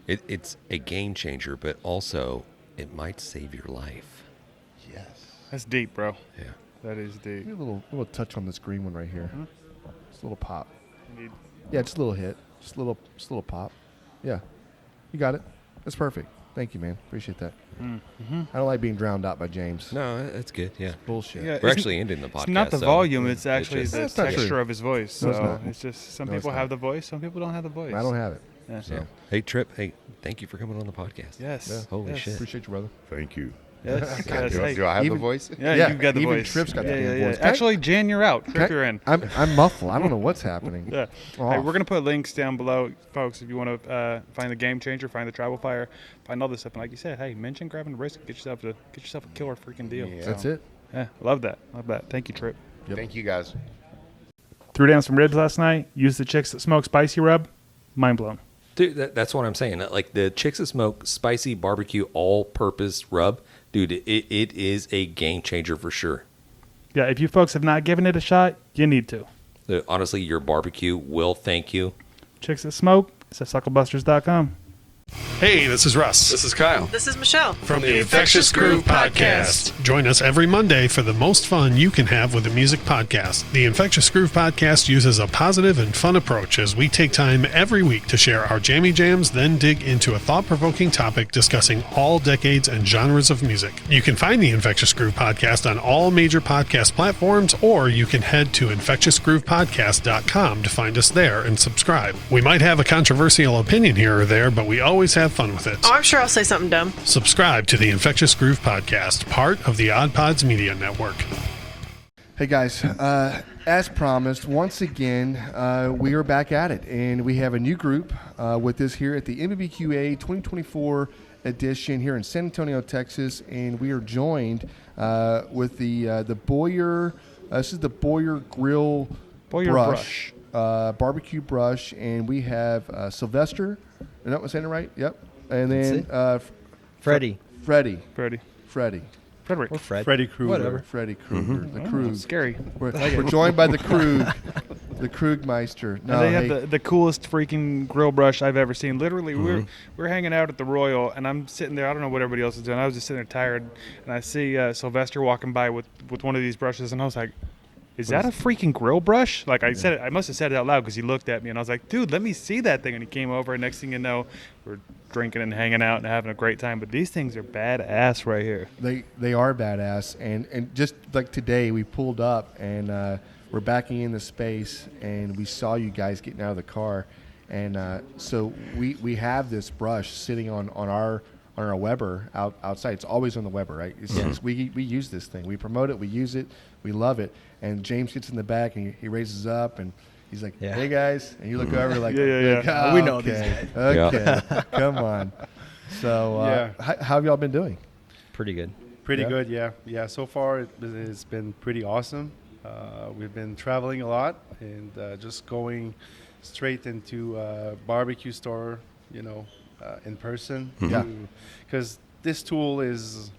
It's a game changer, but also it might save your life. Yes. That's deep, bro. Yeah. That is deep. Give me a little touch on this green one right here. Mm-hmm. Just a little pop. Need- Yeah, just a little hit. Just a little pop. Yeah. You got it. That's perfect. Thank you, man. Appreciate that. Mm-hmm. I don't like being drowned out by James. No, that's good. Yeah. Bullshit. Yeah, We're it's- actually ending the podcast. It's not the so volume, it's actually just- the That's not texture true. of his voice. No, it's So not. it's just some No, it's people not. have the voice, some people don't have the voice. I don't have it. Yeah. So, hey, Tripp. Hey, thank you for coming on the podcast. Yes. Yeah. Holy yes. shit. Appreciate you, brother. Thank you. Yes. yes. Do, Hey. do I have Even- the voice? Yeah, Yeah, you've got the even voice. Tripp's got the yeah, damn yeah, voice. yeah. Actually, Jan, you're out. Tripp, Okay. you're in. I'm muffled. I don't know what's happening. Yeah. Oh. Hey, we're gonna put links down below, folks. If you want to find the game changer, find the travel fire, find all this stuff. And like you said, hey, mention grabbing a brisket, get yourself a killer freaking deal. Yeah. That's it. Yeah, love that. Thank you, Tripp. Yep. Thank you, guys. Threw down some ribs last night. Used the Chicks That Smoke spicy rub. Mind blown. Dude, that's what I'm saying. Like the Chicks That Smoke spicy barbecue all-purpose rub, dude, it is a game changer for sure. Yeah, if you folks have not given it a shot, you need to. Honestly, your barbecue will thank you. Chicks That Smoke. It's at sucklebusters.com. Hey, this is Russ. This is Kyle. This is Michelle. From the Infectious Groove Podcast. Join us every Monday for the most fun you can have with a music podcast. The Infectious Groove Podcast uses a positive and fun approach as we take time every week to share our jammy jams, then dig into a thought-provoking topic discussing all decades and genres of music. You can find the Infectious Groove Podcast on all major podcast platforms, or you can head to infectiousgroovepodcast.com to find us there and subscribe. We might have a controversial opinion here or there, but we always have fun with it. Oh, I'm sure I'll say something dumb. Subscribe to the Infectious Groove Podcast, part of the Oddpods Media Network. Hey guys, as promised, once again, we are back at it, and we have a new group with us here at the NBBQA 2024 edition here in San Antonio, Texas, and we are joined with the Boyer. This is the Boyer Grill Boyer Brush. Barbecue brush, and we have Sylvester. Am I saying it right? Yep. And then Freddie. Freddie. Freddy. Frederick. Or Fred. Freddie Krueger. Whatever. Freddie Krueger. The Krug. Scary. We're joined by the Krug. The Krugmeister. No, And they hey, have the coolest freaking grill brush I've ever seen. Literally, we're hanging out at the Royal, and I'm sitting there. I don't know what everybody else is doing. I was just sitting there tired, and I see Sylvester walking by with one of these brushes, and I was like, "Is that a freaking grill brush?" Like I said, I must have said it out loud because he looked at me, and I was like, "Dude, let me see that thing." And he came over, and next thing you know, we're drinking and hanging out and having a great time. But these things are badass right here. they are badass, and just like today, we pulled up and we're backing in the space, and we saw you guys getting out of the car, and so we have this brush sitting on our Weber outside. It's always on the Weber, right? We use this thing. We promote it. We use it. We love it. And James gets in the back and he raises up and he's like, Yeah. "Hey guys," and you look over like, Yeah. "Oh, We know these okay, guys." Okay, come on." So how have y'all been doing? Pretty good. Pretty Yeah? good, yeah. Yeah, so far it's been pretty awesome. We've been traveling a lot and just going straight into a barbecue store, in person. Yeah. Because this tool is,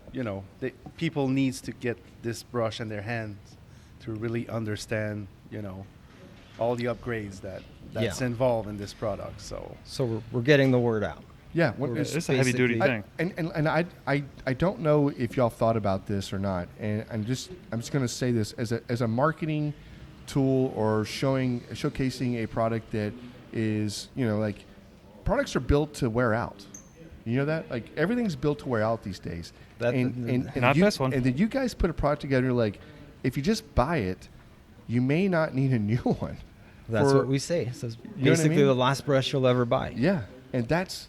people needs to get this brush in their hands to really understand, all the upgrades that's Yeah. involved in this product. So So we're getting the word out. Yeah, It's a heavy duty thing. And I don't know if y'all thought about this or not. And I'm just going to say this as a marketing tool or showcasing a product that is, like, products are built to wear out. You know that? Like, everything's built to wear out these days. Not this one. And then you guys put a product together, you're like, if you just buy it, you may not need a new one. That's what we say. So it's You know what I basically mean? the last brush you'll ever buy. Yeah, and that's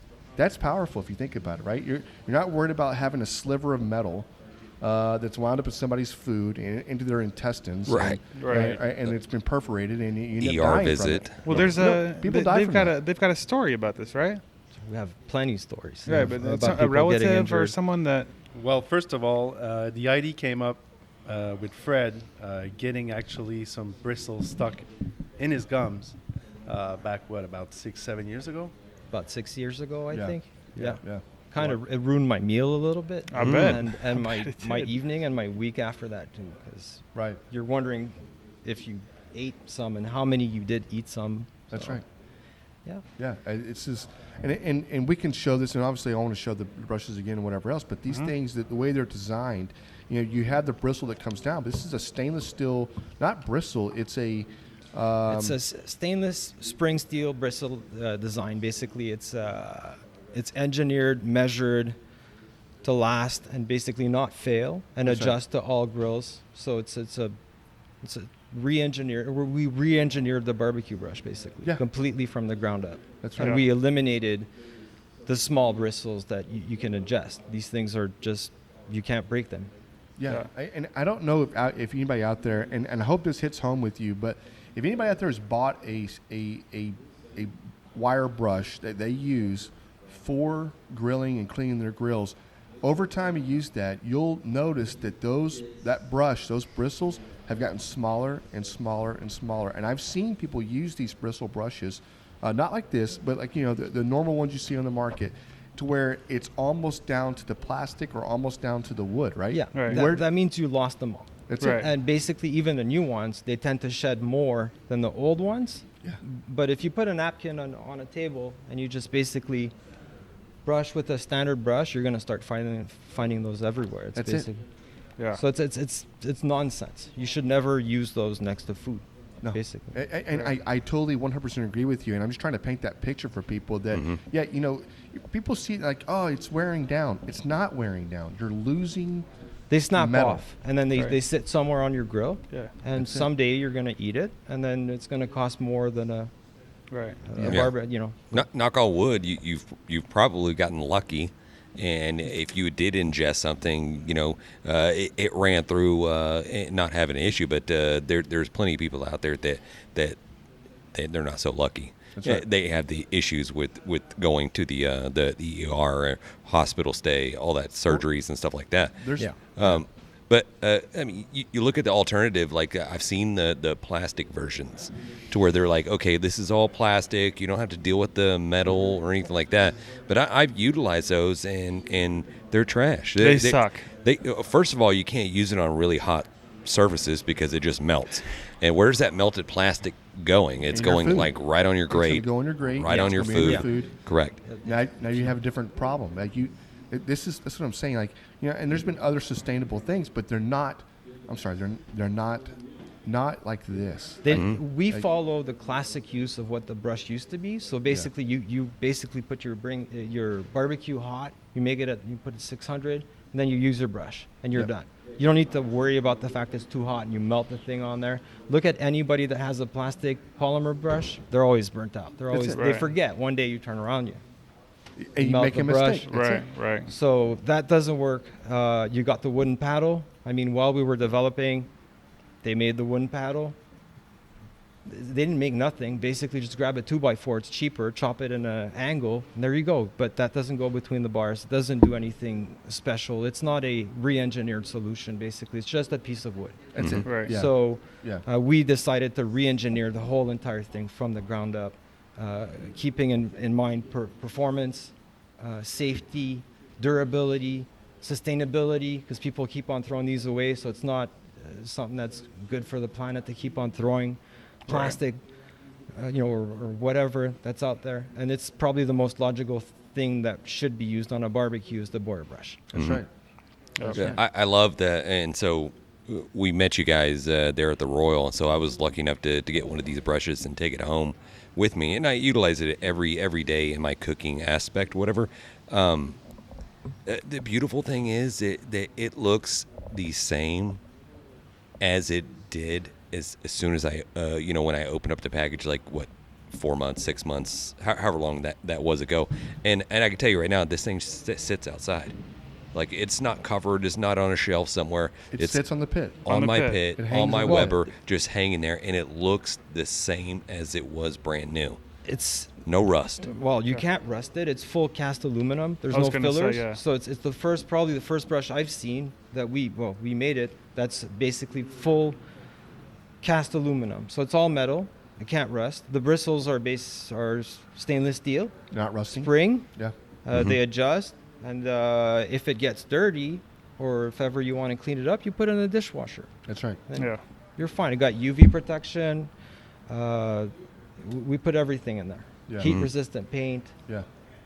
powerful if you think about it, right? You're not worried about having a sliver of metal that's wound up in somebody's food and into their intestines, Right. and it's been perforated, and you end up ER dying visit. From it. Well, No, there's people die from that. they've got a story about this, right? We have plenty of stories. Right, but about it's a people getting relative or injured. someone that. Well, first of all, the ID came up with Fred getting actually some bristles stuck in his gums back, about 6-7 years ago? About 6 years ago, I Yeah. think. Yeah. Yeah. It ruined my meal a little bit. I bet. And bet it my did. evening and my week after that too, because Right. you're wondering if you ate some and how many you did eat some. That's So, right. Yeah. Yeah, it's just, and we can show this, and obviously I want to show the brushes again and whatever else, but these things, the way they're designed, you have the bristle that comes down, but this is a stainless steel, not bristle, it's a... It's a stainless spring steel bristle design. Basically, it's engineered, measured to last and basically not fail and That's right. adjust to all grills. So it's a re-engineered. We re-engineered the barbecue brush basically completely from the ground up. That's And right. we eliminated the small bristles that you can adjust. These things are just, you can't break them. Yeah, and I don't know if anybody out there, and I hope this hits home with you, but if anybody out there has bought a wire brush that they use for grilling and cleaning their grills, over time you use that, you'll notice that those bristles have gotten smaller and smaller and smaller. And I've seen people use these bristle brushes, not like this, but like the normal ones you see on the market, to where it's almost down to the plastic or almost down to the wood, right? Yeah, Right. that means you lost them all. That's Right. it. And basically, even the new ones, they tend to shed more than the old ones. Yeah. But if you put a napkin on a table and you just basically brush with a standard brush, you're going to start finding those everywhere. It's That's it. basically, Yeah. So it's nonsense. You should never use those next to food. No. Basically. And I totally 100% agree with you. And I'm just trying to paint that picture for people that, people see like, oh, it's wearing down. It's not wearing down. You're losing. They snap Metal. off, and then they sit somewhere on your grill. Yeah. And someday you're going to eat it, and then it's going to cost more than a Right. Knock on wood, you've probably gotten lucky, and if you did ingest something, it ran through not having an issue. But there's plenty of people out there that they're not so lucky. That's right. They have the issues with going to the ER, hospital stay, all that surgeries and stuff like that. But I mean, you look at the alternative. Like I've seen the plastic versions, to where they're like, okay, this is all plastic. You don't have to deal with the metal or anything like that. But I've utilized those, and they're trash. They suck. First of all, you can't use it on really hot surfaces because it just melts. And where's that melted plastic going? It's In your going food. like right on your It's gonna grate. go on your grate. Right Yeah, on it's your gonna be in your food. food. Correct. Now you have a different problem. Like that's what I'm saying. Like and there's been other sustainable things, but they're not. I'm sorry, they're not like this. We follow the classic use of what the brush used to be. So basically, you basically put your barbecue hot. You put it 600, and then you use your brush, and you're done. You don't need to worry about the fact it's too hot and you melt the thing on there. Look at anybody that has a plastic polymer brush; they're always burnt out. it. They forget. One day you turn around, And you melt make the a brush. mistake. That's Right. it. Right. So that doesn't work. You got the wooden paddle. I mean, while we were developing, they made the wooden paddle. They didn't make nothing. Basically, just grab a 2x4. It's cheaper. Chop it in an angle, and there you go. But that doesn't go between the bars. It doesn't do anything special. It's not a re-engineered solution. Basically, it's just a piece of wood. That's it. Right. Yeah. So Yeah. we decided to re-engineer the whole entire thing from the ground up, keeping in mind performance, safety, durability, sustainability, because people keep on throwing these away, so it's not something that's good for the planet to keep on throwing plastic, or whatever that's out there. And it's probably the most logical thing that should be used on a barbecue is the boil brush. That's right. Yeah, I love that. And so we met you guys there at the Royal. And so I was lucky enough to get one of these brushes and take it home with me. And I utilize it every day in my cooking aspect, whatever. The beautiful thing is that it looks the same as it did as soon as I, when I opened up the package, like 4 months, 6 months, however long that was ago. And I can tell you right now, this thing sits outside. Like, it's not covered, it's not on a shelf somewhere. It sits on the pit. On my pit, It on hangs my in the wall. Weber, just hanging there, and it looks the same as it was brand new. It's No rust. Well, you can't rust it. It's full cast aluminum. There's I was no gonna say, fillers. yeah. So it's probably the first brush I've seen that we made it. That's basically full cast aluminum. So it's all metal. It can't rust. The bristles are stainless steel. Not rusting. Spring. Yeah. They adjust, and if it gets dirty, or if ever you want to clean it up, you put it in the dishwasher. That's right. And Yeah. You're fine. It got UV protection. We put everything in there. Yeah. Heat resistant paint. Yeah.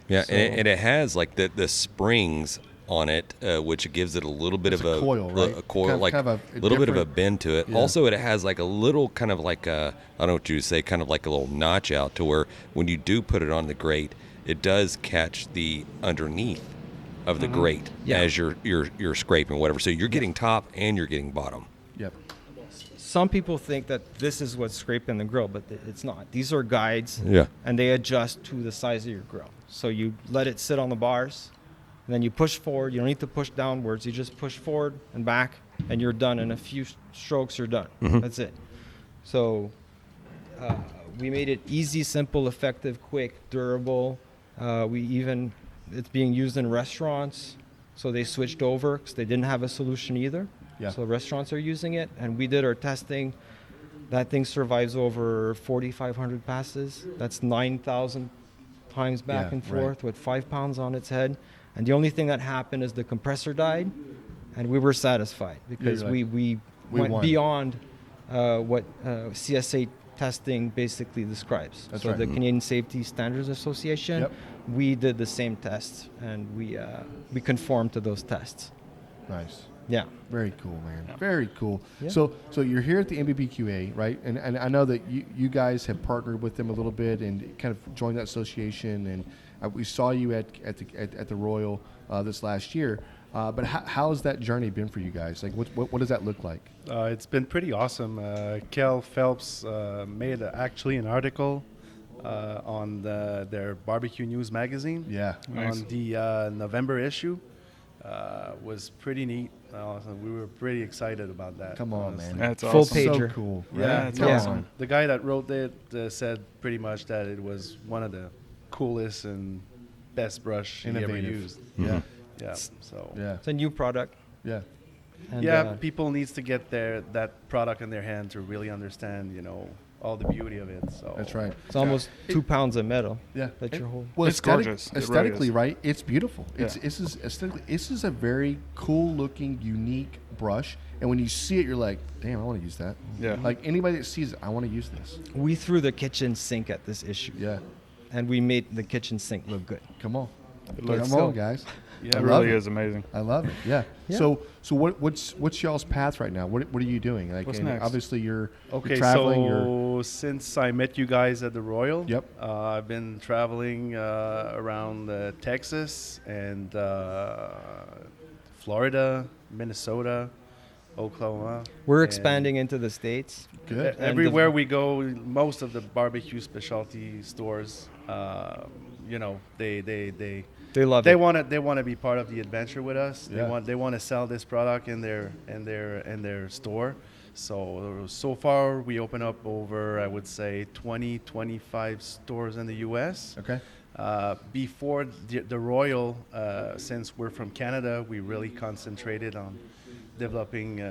Yeah, So- and it has like the springs on it, which gives it a little bit It's of a coil, right? a coil, Kind of- like kind of a little bit of a different- bend to it. Yeah. Also, it has like a little kind of like I don't know what you say, kind of like a little notch out to where when you do put it on the grate, it does catch the underneath of the grate Yeah. as you're scraping whatever. So you're getting top and you're getting bottom. Yep. Some people think that this is what's scraping the grill, but it's not. These are guides, Yeah. and they adjust to the size of your grill. So you let it sit on the bars, and then you push forward. You don't need to push downwards. You just push forward and back, and you're done. In a few strokes, you're done. That's it. So we made it easy, simple, effective, quick, durable. It's being used in restaurants, so they switched over because they didn't have a solution either. Yeah. So restaurants are using it, and we did our testing. That thing survives over 4,500 passes. That's 9,000 times back Yeah, and right. forth with 5 pounds on its head. And the only thing that happened is the compressor died, and we were satisfied because like, we "We went won." beyond what CSA testing basically describes. That's so right. the Canadian Safety Standards Association, Yep. we did the same tests, and we conformed to those tests. Nice. Yeah. Very cool, man. Very cool. Yeah. So you're here at the NBBQA, right? And I know that you guys have partnered with them a little bit and kind of joined that association. And we saw you at the Royal this last year. But how has that journey been for you guys? Like, what does that look like? It's been pretty awesome. Kel Phelps made actually an article on their Barbecue News magazine. Yeah. Nice. On the November issue. Was pretty neat. We were pretty excited about that. Come on, honestly. man. That's Full awesome. page. So Pager. cool. Yeah, Right? that's Come awesome. on. The guy that wrote it said pretty much that it was one of the coolest and best brush he ever Innovative. used. Yeah. Yeah. So Yeah. It's a new product. Yeah. And, yeah, people needs to get that product in their hand to really understand, all the beauty of it. So That's right. It's almost 2 pounds of metal Yeah. that you're holding. Well, It's gorgeous. It really Aesthetically, is. right? It's beautiful. Yeah. This is a very cool looking, unique brush. And when you see it, you're like, damn, I want to use that. Yeah. Like anybody that sees it, I want to use this. We threw the kitchen sink at this issue, Yeah. and we made the kitchen sink look good. Come on. looks Come on, so- guys. Yeah, I it love really it. is amazing. I love it. Yeah. Yeah. So what's y'all's path right now? What are you doing? Like, What's and next? obviously you're Okay, traveling. so since I met you guys at the Royal, Yep. I've been traveling around Texas and Florida, Minnesota, Oklahoma. We're and expanding into the States. Good. And Everywhere we go, most of the barbecue specialty stores, They love they it. want to be part of the adventure with us. Yeah. They want to sell this product in their store. So far we open up over, I would say, 25 stores in the U.S. Okay. Before the Royal, since we're from Canada, we really concentrated on developing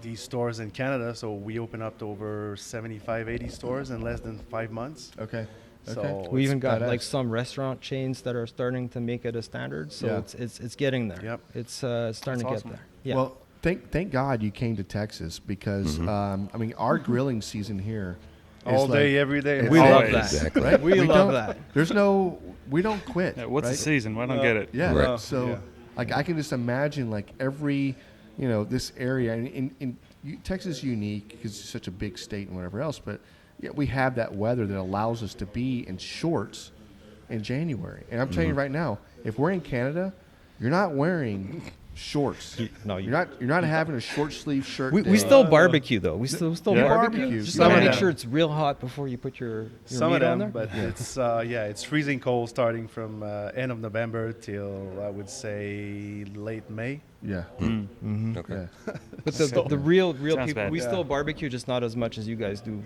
these stores in Canada. So we opened up to over 75, 80 stores in less than 5 months. Okay. So Okay. We it's even got badass. like some restaurant chains that are starting to make it a standard. So Yeah. it's getting there. Yep. It's starting That's to awesome. get there. Yeah. Well, thank God you came to Texas because I mean our grilling season here All day, every day. We love Always. that. Exactly. Right? We love that. We don't quit. Yeah, what's right? the season? I don't get it. Yeah. Right. So, Yeah. like, I can just imagine, like, every, this area, and Texas is unique because it's such a big state and whatever else, but yeah, we have that weather that allows us to be in shorts in January. And I'm telling you right now, if we're in Canada, you're not wearing shorts. No, You're not having a short sleeve shirt. We day. still barbecue though. We still Yeah. barbecue. Barbecue. Just Some gotta of make them. sure it's real hot before you put your Some meat of on them, there. but it's it's freezing cold starting from end of November till I would say late May. Yeah. Okay. Yeah. But the real Sounds people, bad. we Yeah. still barbecue, just not as much as you guys do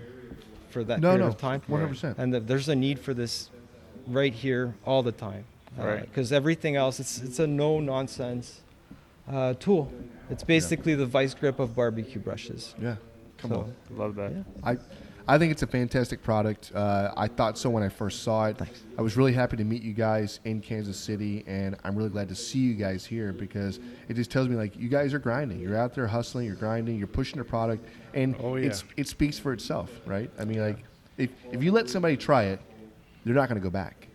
for that No, period no, of time. 100%. And there's a need for this right here all the time. Right. Because everything else, it's a no nonsense tool. It's basically the vice grip of barbecue brushes. Yeah. Come So, on. Love that. Yeah. I think it's a fantastic product. I thought so when I first saw it. Thanks. I was really happy to meet you guys in Kansas City, and I'm really glad to see you guys here because it just tells me, like, you guys are grinding. You're out there hustling. You're grinding. You're pushing the product, and Oh, yeah. it speaks for itself, right? I mean, like, if you let somebody try it, they're not going to go back.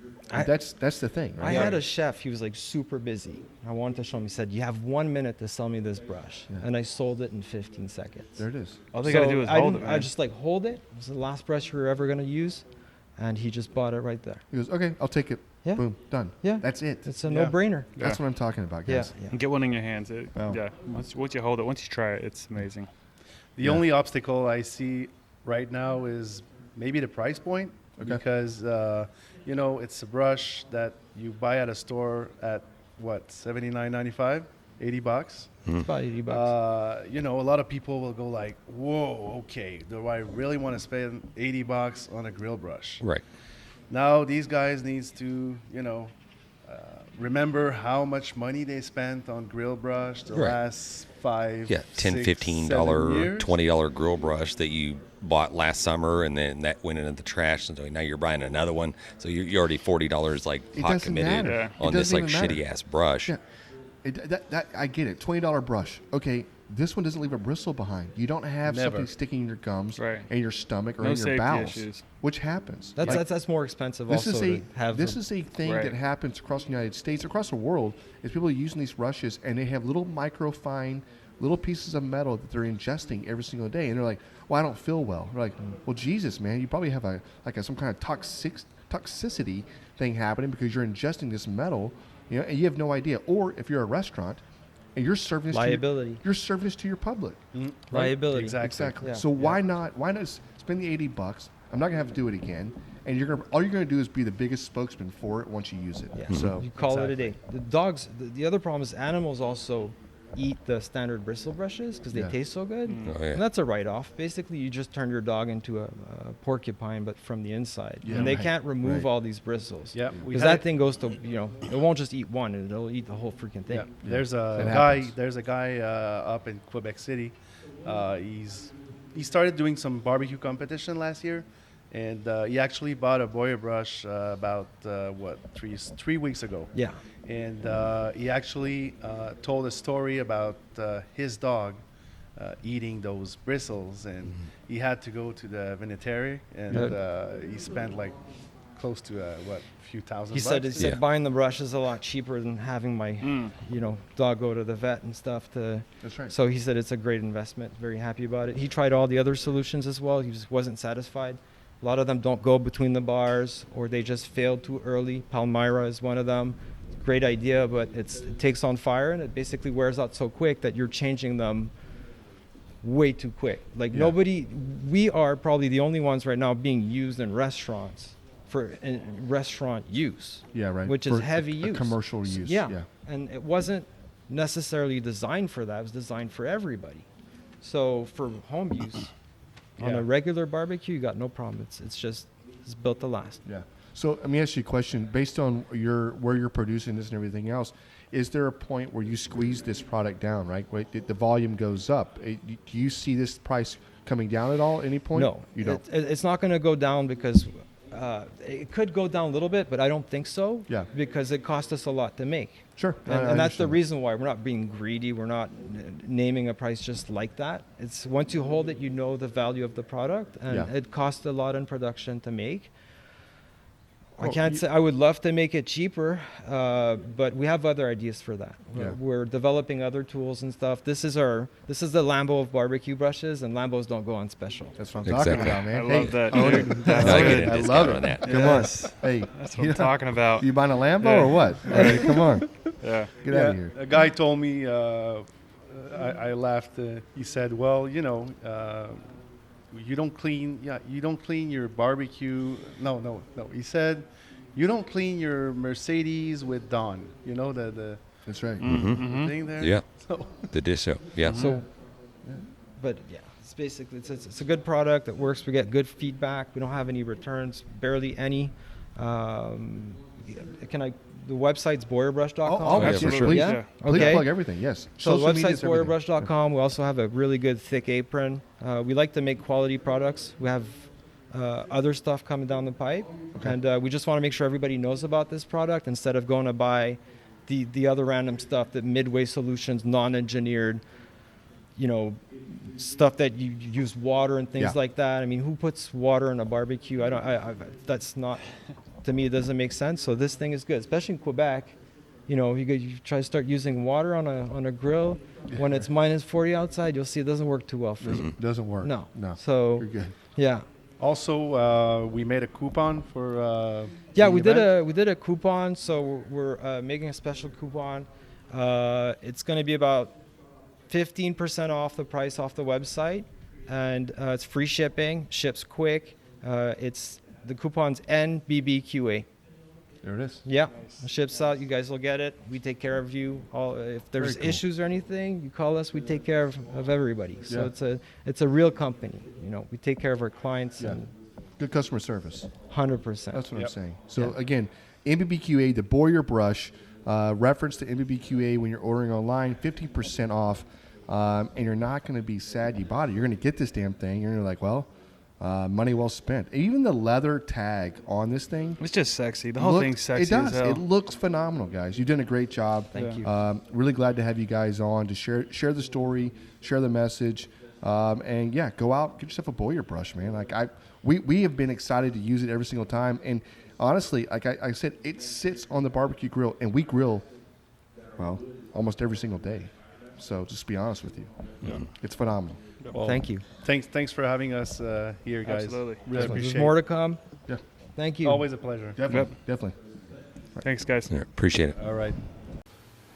That's the thing. I Right? had a chef. He was like super busy. I wanted to show him. He said, "You have 1 minute to sell me this brush," and I sold it in 15 seconds. There it is. All they got to do is hold it, I man. just like hold it. It was the last brush we were ever gonna use, and he just bought it right there. He goes, okay, I'll take it. Yeah. Boom, done. Yeah. That's it. It's a Yeah. no-brainer. That's what I'm talking about, Yeah. guys. yeah. And get one in your hands. Wow. Yeah. Once you hold it, once you try it, it's amazing. The only obstacle I see right now is maybe the price point Okay. because it's a brush that you buy at a store at what $79.95, $80. It's about $80. A lot of people will go like, "Whoa, okay, do I really want to spend $80 on a grill brush?" Right. Now these guys needs to, remember how much money they spent on grill brush the Right. last 5, Yeah, $10, 6, $15, 7 years. $20 grill brush that you bought last summer, and then that went into the trash, and so now you're buying another one. So you're already $40 like It pot doesn't committed matter. Yeah. It on this doesn't like even matter. shitty ass brush. Yeah, that I get it. $20 brush. Okay, this one doesn't leave a bristle behind. You don't have Never. something sticking in your gums Right. and your stomach or No in your safety bowels, issues. which happens. That's Like, that's more expensive. this also is to have this the- is a thing Right. that happens across the United States, across the world. Is people using these brushes and they have little microfine, little pieces of metal that they're ingesting every single day, and they're like, "Well, I don't feel well." They're like, "Well, Jesus, man, you probably have some kind of toxicity thing happening because you're ingesting this metal, and you have no idea." Or if you're a restaurant and you're serving this Liability. you're serving this to your public. liability. Exactly. Yeah. So why not spend the $80? I'm not gonna have to do it again, and all you're gonna do is be the biggest spokesman for it once you use it. Yeah. So You call it a day. The dogs. The other problem is animals also eat the standard bristle brushes because they Yeah. taste so good. Oh, yeah. And that's a write-off. Basically, you just turn your dog into a porcupine, but from the inside. Yeah, and they right, can't remove right. all these bristles. Yeah, we Because had that it- thing goes to, it won't just eat one. It'll eat the whole freaking thing. Yeah, there's a It guy. happens. There's a guy up in Quebec City. He started doing some barbecue competition last year, and he actually bought a boya brush about 3 weeks ago. Yeah. And he actually told a story about his dog eating those bristles, and he had to go to the veterinary, and he spent like close to few thousand. He said bucks. Yeah. buying the brush is a lot cheaper than having my dog go to the vet and stuff. That's right. So he said it's a great investment. Very happy about it. He tried all the other solutions as well. He just wasn't satisfied. A lot of them don't go between the bars, or they just failed too early. Palmyra is one of them. Great idea, but it takes on fire, and it basically wears out so quick that you're changing them way too quick. Like we are probably the only ones right now being used in restaurants for restaurant use. Yeah, right. Which For is heavy a use. commercial use. Yeah. Yeah. And it wasn't necessarily designed for that. It was designed for everybody. So for home use, on Yeah. a regular barbecue, you got no problem. It's built to last. Yeah. So let me ask you a question. Based on where you're producing this and everything else, is there a point where you squeeze this product down, right? Where the volume goes up? Do you see this price coming down at all at any point? No, You don't. It's not going to go down because it could go down a little bit, but I don't think so. Yeah. Because it cost us a lot to make. Sure. And that's the reason why we're not being greedy. We're not naming a price just like that. It's once you hold it, you know the value of the product, and it costs a lot in production to make. I can't say I would love to make it cheaper, but we have other ideas for that. We're developing other tools and stuff. This is the Lambo of barbecue brushes, and Lambos don't go on special. That's what I'm talking about, man. I love that. own Dude. it. That's Gotta good. get a I discount love on it. that. Come Yes. on. Hey, That's what I'm talking about. You buying a Lambo Yeah. or what? Hey, come on. Yeah. Get out of here. A guy told me, I laughed. He said, "Well, you know, you don't clean. Yeah, you don't clean your barbecue. No. He said, you don't clean your Mercedes with Dawn. You know the That's right. Mm-hmm. thing there. Yeah. So, The dish soap. Yeah. So, but yeah, it's basically it's a good product. It works. We get good feedback. We don't have any returns, barely any. The website's boyerbrush.com. Oh, yeah, absolutely. for sure. Please, Yeah. please Okay. plug everything. Yes. So the Social media's website's everything. boyerbrush.com. We also have a really good thick apron. We like to make quality products. We have other stuff coming down the pipe, and we just want to make sure everybody knows about this product instead of going to buy the other random stuff that Midway Solutions non-engineered, stuff that you use water and things like that. I mean, who puts water in a barbecue? That's not, to me, it doesn't make sense. So this thing is good, especially in Quebec. You try to start using water on a grill when it's minus 40 outside, you'll see it doesn't work too well for you. Doesn't work. No. Mm-hmm. So You're good. yeah. also, we made a coupon for. Yeah, the we event. did a coupon, so we're making a special coupon. It's going to be about 15% off the price off the website, and it's free shipping, ships quick. The coupon's NBBQA. There it is. Yeah, it ships out. You guys will get it. We take care of you. If there's Very cool. issues or anything, you call us. We take care of everybody. So Yeah. it's a real company. We take care of our clients Yeah. and Good customer service. 100%. That's what I'm Yep. saying. So again, NBBQA, the Boyer brush, reference to NBBQA when you're ordering online, 50% off, and you're not going to be sad you bought it. You're going to get this damn thing. You're going to be like, well, money well spent. Even the leather tag on this thing. It's just sexy. The whole thing's sexy It does. as hell. It looks phenomenal, guys. You've done a great job. Thank you. Really glad to have you guys on to share the story, share the message, and yeah, go out, get yourself a Boyer brush, man. Like we have been excited to use it every single time, and honestly, like I said, it sits on the barbecue grill, and we grill, well, almost every single day. So just to be honest with you, it's phenomenal. Well, Thank you. Thanks for having us here, guys. Absolutely. Really Definitely. appreciate There's more to come. Yeah, Thank it. you. Always a pleasure. definitely. Thanks, guys. Yeah, appreciate it. All right.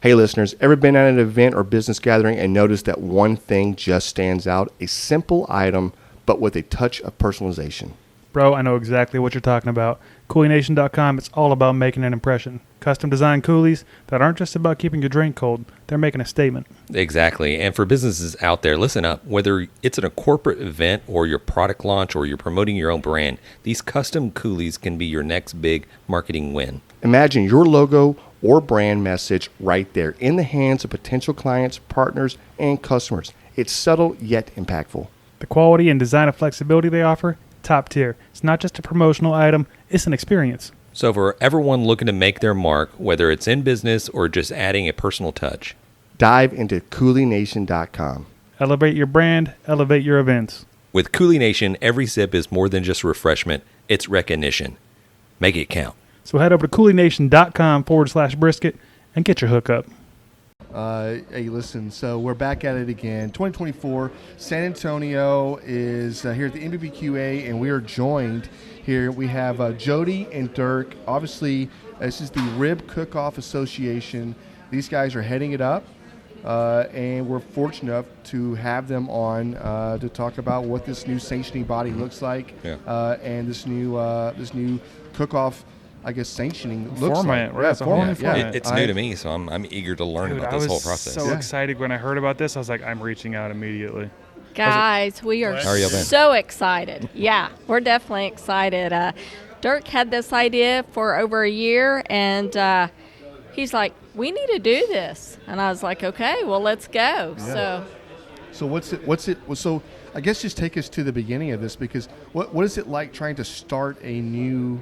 Hey listeners, ever been at an event or business gathering and noticed that one thing just stands out? A simple item, but with a touch of personalization. Bro, I know exactly what you're talking about. CoolieNation.com, it's all about making an impression. Custom designed coolies that aren't just about keeping your drink cold. They're making a statement. Exactly. And for businesses out there, listen up. Whether it's at a corporate event or your product launch or you're promoting your own brand, these custom coolies can be your next big marketing win. Imagine your logo or brand message right there in the hands of potential clients, partners, and customers. It's subtle yet impactful. The quality and design of flexibility they offer, top tier. It's not just a promotional item, it's an experience. So for everyone looking to make their mark, whether it's in business or just adding a personal touch, Dive into CoolieNation.com. Elevate your brand, elevate your events. with CoolieNation, every sip is more than just refreshment, it's recognition. Make it count. So head over to CoolieNation.com/brisket and get your hookup. Hey, listen, so we're back at it again. 2024, San Antonio is here at the NBBQA, and we are joined here. We have Jody and Dirk. Obviously, this is the Rib Cook-Off Association. These guys are heading it up, and we're fortunate enough to have them on to talk about what this new sanctioning body looks like, and this new cook-off, I guess, sanctioning looks Format, like. right? It's a whole new format, format. It's new to me, so I'm eager to learn Dude, about I this was whole process. so excited when I heard about this. I was like, I'm reaching out immediately. Guys, we are How are y'all been? so excited. Yeah, we're definitely excited. Dirk had this idea for over a year, and he's like, we need to do this. And I was like, okay, well, let's go. So what's it? So I guess just take us to the beginning of this, because what is it like trying to start a new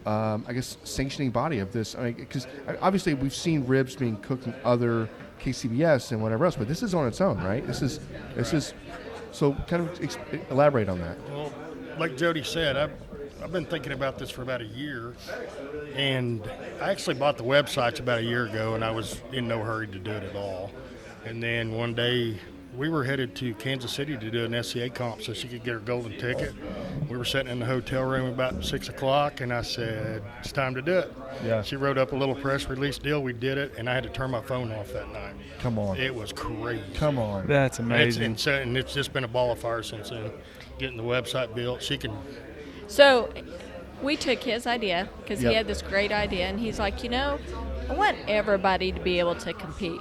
I guess sanctioning body of this? Because obviously we've seen ribs being cooked in other KCBS and whatever else, but this is on its own, right? This is so kind of elaborate on that. Well, like Jody said, I've been thinking about this for about a year, and I actually bought the websites about a year ago, and I was in no hurry to do it at all. And then one day we were headed to Kansas City to do an SCA comp so she could get her golden ticket. We were sitting in the hotel room about 6 o'clock, and I said, it's time to do it. Yeah. She wrote up a little press release deal. We did it, and I had to turn my phone off that night. Come on. It was crazy. Come on. That's amazing. And it's just been a ball of fire since then. Getting the website built, she can. So we took his idea because Yep. he had this great idea, and he's like, I want everybody to be able to compete.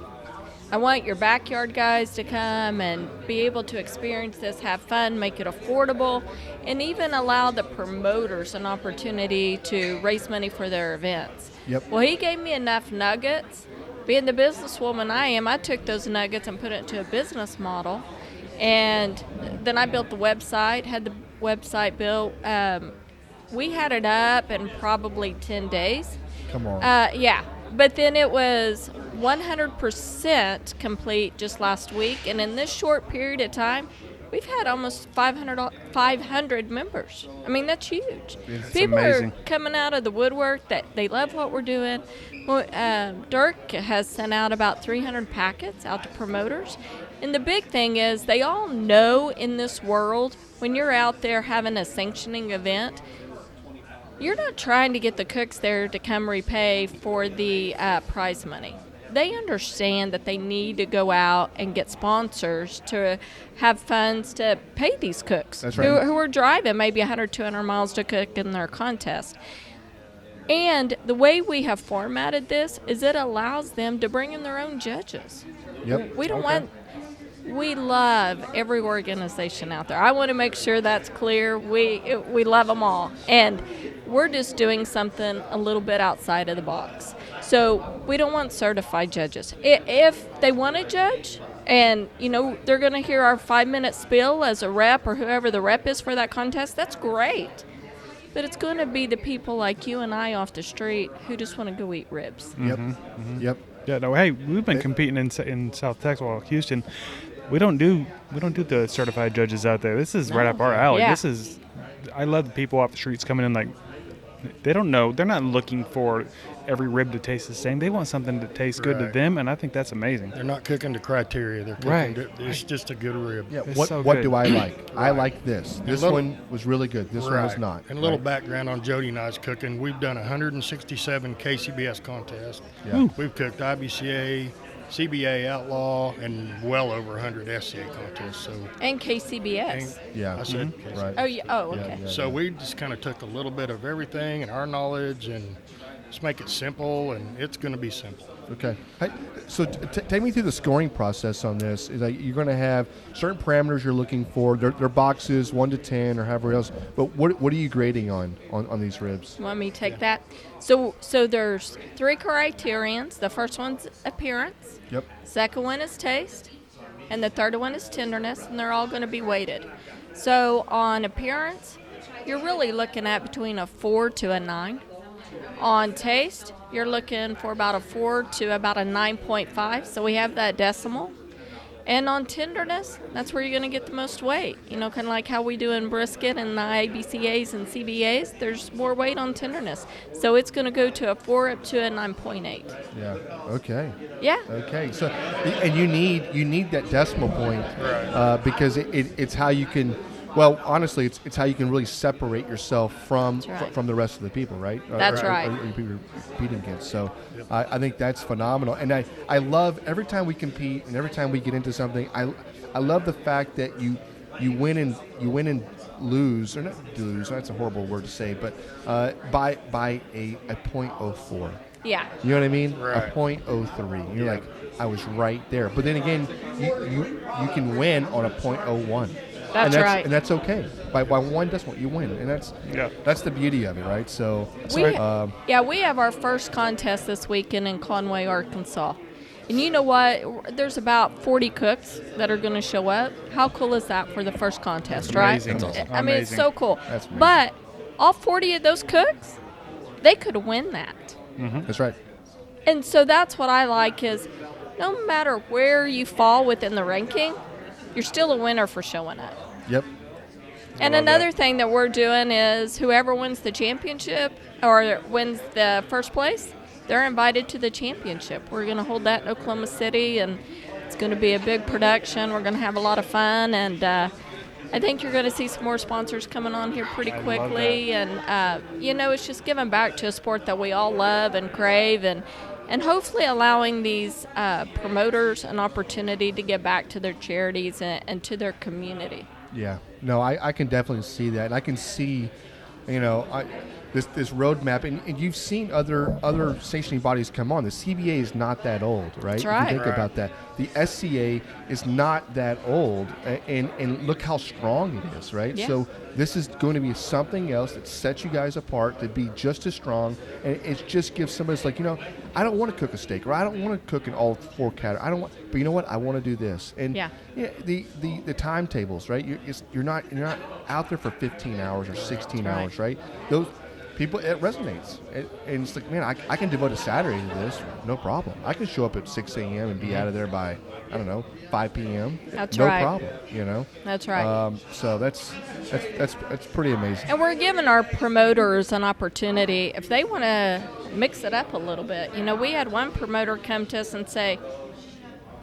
I want your backyard guys to come and be able to experience this, have fun, make it affordable, and even allow the promoters an opportunity to raise money for their events. Yep. Well, he gave me enough nuggets. Being the businesswoman I am, I took those nuggets and put it into a business model. And then I built the website, had the website built. We had it up in probably 10 days. Come on. Yeah. But then it was 100% complete just last week. And in this short period of time, we've had almost 500 members. I mean, that's huge. It's People amazing. are coming out of the woodwork that they love what we're doing. Well, Dirk has sent out about 300 packets out to promoters. And the big thing is they all know in this world, when you're out there having a sanctioning event, you're not trying to get the cooks there to come repay for the prize money. They understand that they need to go out and get sponsors to have funds to pay these cooks. That's right. who are driving maybe 100, 200 miles to cook in their contest. And the way we have formatted this is it allows them to bring in their own judges. Yep. We don't want. We love every organization out there. I want to make sure that's clear. We love them all. And we're just doing something a little bit outside of the box. So we don't want certified judges. If they want to judge and, they're going to hear our 5-minute spiel as a rep or whoever the rep is for that contest, that's great. But it's going to be the people like you and I off the street who just want to go eat ribs. Yep. Yep. Yeah, no, hey, we've been competing in South Texas, well, Houston. We don't do the certified judges out there. This is right up our alley. Yeah. I love the people off the streets coming in like, they don't know. They're not looking for every rib to taste the same. They want something to taste good to Right. them, and I think that's amazing. They're not cooking to criteria. They're cooking Right. it's just a good rib. Yeah. It's What so what good. do I like? I like this. This little- one was really good. This one was Right. not. And a little right? background on Jody and I's cooking. We've done 167 KCBS contests. Yeah. We've cooked IBCA, CBA, Outlaw, and well over 100 SCA contests. So, And KCBS. Yeah. I said, Right. Oh, yeah. Oh, Yeah, okay. yeah. so we just kind of took a little bit of everything and our knowledge and just make it simple, and it's going to be simple. Okay. Hey, so take me through the scoring process on this. Is like you're going to have certain parameters you're looking for. They're boxes 1 to 10 or however else. But what are you grading on these ribs? Want me to take that? So there's 3 criterions. The first one's appearance. Yep. Second one is taste. And the third one is tenderness. And they're all going to be weighted. So on appearance, you're really looking at between a 4 to a 9. On taste, you're looking for about a 4 to about a 9.5. So we have that decimal. And on tenderness, that's where you're going to get the most weight. Kind of like how we do in brisket and the IBCAs and CBAs, there's more weight on tenderness. So it's going to go to a 4 up to a 9.8. Yeah. Okay. Yeah. Okay. So, and you need that decimal point because it's how you can. Well, honestly, it's how you can really separate yourself from That's right. from the rest of the people, right? That's right. Or people you're competing against. So, I think that's phenomenal, and I love every time we compete and every time we get into something. I love the fact that you win and lose, or not lose. That's a horrible word to say, but by a .04. Yeah. You know what I mean? Right. A .03. You're like, I was right there. But then again, you can win on a .01. That's right. And that's okay. By 1 decimal, you win, and that's the beauty of it, right? So, We have our first contest this weekend in Conway, Arkansas. And you know what? There's about 40 cooks that are going to show up. How cool is that for the first contest, right? Amazing. That's awesome. I mean, it's Amazing. so cool. That's amazing. But all 40 of those cooks, they could win that. That's right. And so that's what I like is no matter where you fall within the ranking, you're still a winner for showing up. Yep. And another thing that we're doing is whoever wins the championship or wins the first place, they're invited to the championship. We're going to hold that in Oklahoma City, and it's going to be a big production. We're going to have a lot of fun, and I think you're going to see some more sponsors coming on here pretty quickly. And, it's just giving back to a sport that we all love and crave, and hopefully allowing these promoters an opportunity to give back to their charities and to their community. Yeah. No, I can definitely see that. And I can see, this roadmap. And you've seen other sanctioning bodies come on. The CBA is not that old, right? That's right. If you think about that. The SCA is not that old. And look how strong it is, right? Yeah. So this is going to be something else that sets you guys apart to be just as strong. And it just gives somebody, it's like, I don't want to cook a steak, or I don't want to cook in all 4 categories. But you know what? I want to do this. And the timetables, right? You're not out there for 15 hours or 16 hours, right? Those people, it resonates. And it's like, man, I can devote a Saturday to this, no problem. I can show up at 6 a.m. and be out of there by, 5 p.m. That's no right. problem, That's right. So that's pretty amazing. And we're giving our promoters an opportunity if they want to mix it up a little bit. We had one promoter come to us and say,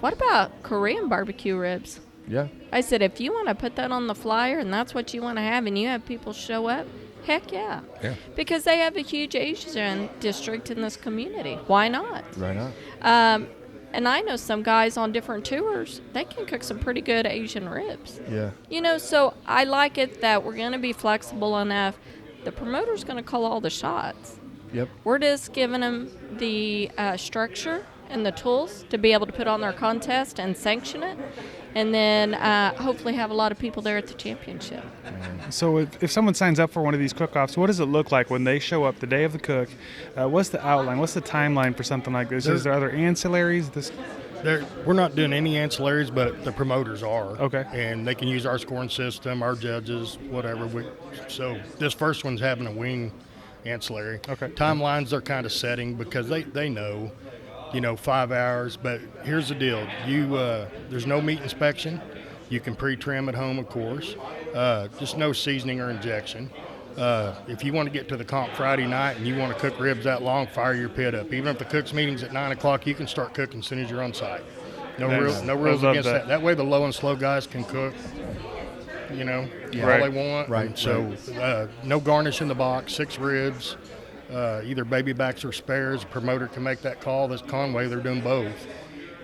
"What about Korean barbecue ribs?" Yeah. I said, "If you want to put that on the flyer and that's what you want to have, and you have people show up, heck yeah." Yeah. Because they have a huge Asian district in this community. Why not? Right on. And I know some guys on different tours, they can cook some pretty good Asian ribs. Yeah. So I like it that we're going to be flexible enough. The promoter's going to call all the shots. Yep. We're just giving them the structure and the tools to be able to put on their contest and sanction it, and then hopefully have a lot of people there at the championship. So if someone signs up for one of these cook-offs, what does it look like when they show up the day of the cook? What's the outline? What's the timeline for something like this? Is there other ancillaries? We're not doing any ancillaries, but the promoters are. Okay. And they can use our scoring system, our judges, whatever. So this first one's having a wing ancillary. Okay. Timelines they're kind of setting because they know, 5 hours. But here's the deal: there's no meat inspection. You can pre-trim at home, of course. Just no seasoning or injection. If you want to get to the comp Friday night and you want to cook ribs that long, fire your pit up. Even if the cook's meeting's at 9 o'clock, you can start cooking as soon as you're on site. No rules against that. That way the low and slow guys can cook, all they want. Right. And so no garnish in the box, 6 ribs, either baby backs or spares. The promoter can make that call. This Conway, they're doing both.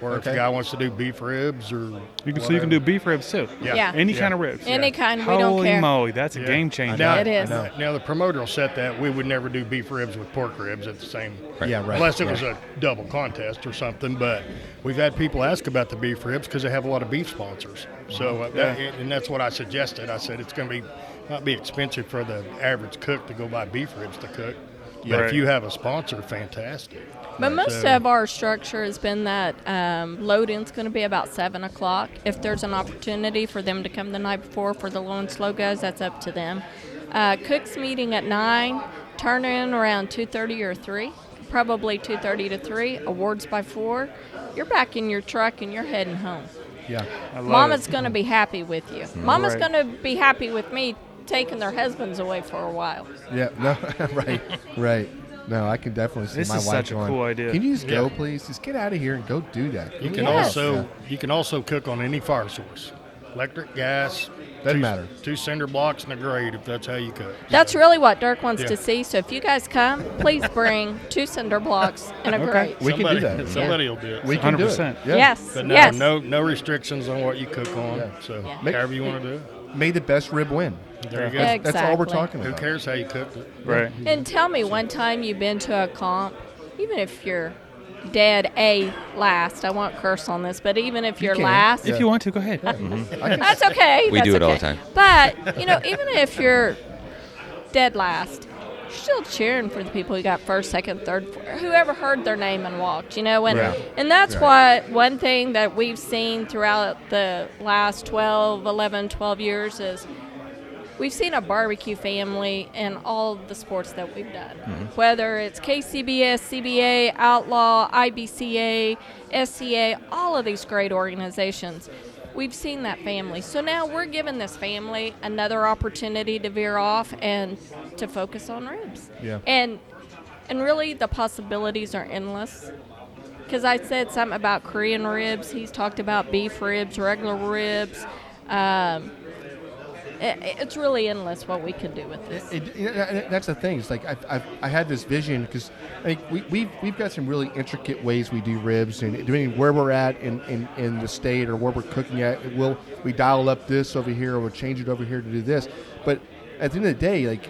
Or if the guy wants to do beef ribs or you can do beef ribs too. Yeah. Any kind of ribs. Any kind, we don't Holy care. moly, that's a game changer. Now, It is. Now the promoter will set that. We would never do beef ribs with pork ribs at the same. Right. Yeah, right. Unless it was a double contest or something. But we've had people ask about the beef ribs because they have a lot of beef sponsors. So and that's what I suggested. I said it's going to not be expensive for the average cook to go buy beef ribs to cook. But if you have a sponsor, fantastic. But most of our structure has been that load-in's going to be about 7 o'clock. If there's an opportunity for them to come the night before for the low and slow guys, that's up to them. Cooks meeting at 9, turn in around 2:30 or 3, probably 2:30 to 3, awards by 4. You're back in your truck and you're heading home. Yeah. Mama's going to be happy with you. Mama's going to be happy with me taking their husbands away for a while. Yeah. No. Right. No, I can definitely see This my is wife such a going, cool idea. Can you just go, please? Just get out of here and go do that. You can also cook on any fire source, electric, gas. Doesn't matter. 2 cinder blocks and a grate if that's how you cook. That's really what Dirk wants to see. So if you guys come, please bring 2 cinder blocks and a grate. We can do that. Somebody will do it. We can do it. 100%. Yeah. Yes. But yes. no restrictions on what you cook on. So however you want to do it. May the best rib win. There you go. Exactly. That's all we're talking Who about. cares how you cooked it? Right. And tell me one time you've been to a comp, even if you're dead last, I won't curse on this, but even if you're can. last, If you want to, go ahead. that's okay. We that's do it all okay. the time. But, even if you're dead last, you're still cheering for the people who got first, second, third, whoever heard their name and walked, and and that's what one thing that we've seen throughout the last 12 years is we've seen a barbecue family in all the sports that we've done, whether it's KCBS, CBA, Outlaw, IBCA, SCA, all of these great organizations. We've seen that family. So now we're giving this family another opportunity to veer off and to focus on ribs. Yeah. And really the possibilities are endless. Because I said something about Korean ribs. He's talked about beef ribs, regular ribs. It's really endless what we can do with this. That's the thing. It's like I had this vision because I think we've got some really intricate ways we do ribs, and depending where we're at in the state or where we're cooking at, we dial up this over here or we'll change it over here to do this. But at the end of the day, like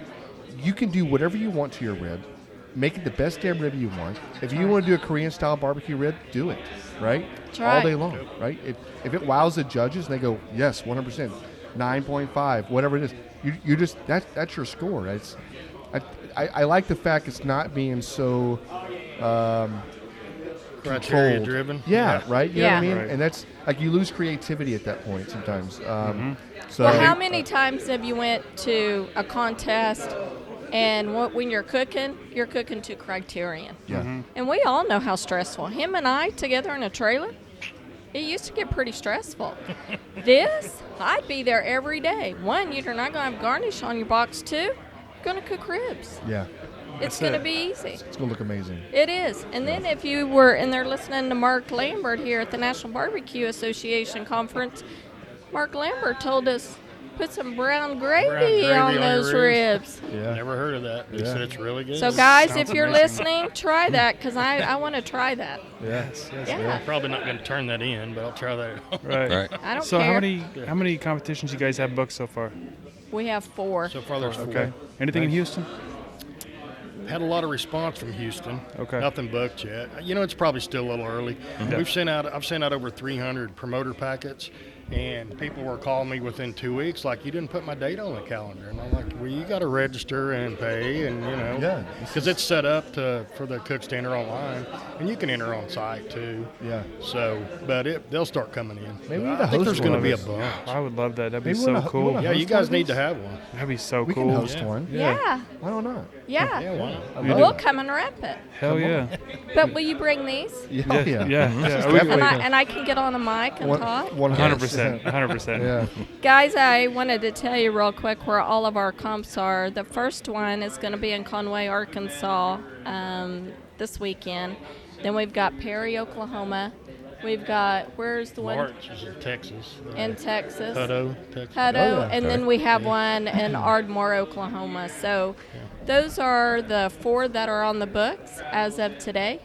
you can do whatever you want to your rib, make it the best damn rib you want. If you want to do a Korean style barbecue rib, do it, right? All day long, right? If it wows the judges and they go, yes, 100%. 9.5, whatever it is, you just that's your score. I like the fact it's not being so criteria driven. Yeah, right. You know what I mean? Right. And that's like you lose creativity at that point sometimes. So well, how many times have you went to a contest and when you're cooking to criterion? Yeah. And we all know how stressful. Him and I together in a trailer, it used to get pretty stressful. This, I'd be there every day. One, you're not going to have garnish on your box. Two, you're going to cook ribs. Yeah. It's going to be easy. It's going to look amazing. It is. And then if you were in there listening to Mark Lambert here at the National Barbecue Association conference, Mark Lambert told us, put some brown gravy on those ribs. Yeah. Never heard of that. He said it's really good. So guys, if you're listening, try that because I want to try that. Yes. Yeah. I'm probably not going to turn that in, but I'll try that. Right. I don't So care. how many competitions you guys have booked so far? We have 4. So far, there's 4. Okay. Anything in Houston? Had a lot of response from Houston. Okay. Nothing booked yet. It's probably still a little early. I've sent out over 300 promoter packets, and people were calling me within 2 weeks, like, you didn't put my date on the calendar. And I'm like, well, you got to register and pay, and because it's set up for the cook to enter online, and you can enter on site too. Yeah. So, but they'll start coming in. Maybe we need I to think host there's going to one be a of bunch. I would love that. That'd be Maybe so we cool. wanna Yeah, you host guys one need of to these? have one. That'd be so We cool. can host one. Yeah. Why not? Yeah. why not? We'll come and wrap it. Hell yeah. But will you bring these? Yeah. Yeah. And I can get on a mic and talk? 100%. 100%. Yeah. Guys, I wanted to tell you real quick where all of our comps are. The first one is going to be in Conway, Arkansas this weekend. Then we've got Perry, Oklahoma. We've got, where's the one? March is in Texas. In Texas. Hutto, Texas. Hutto, Oh, yeah. and then we have one in Ardmore, Oklahoma. So those are the 4 that are on the books as of today.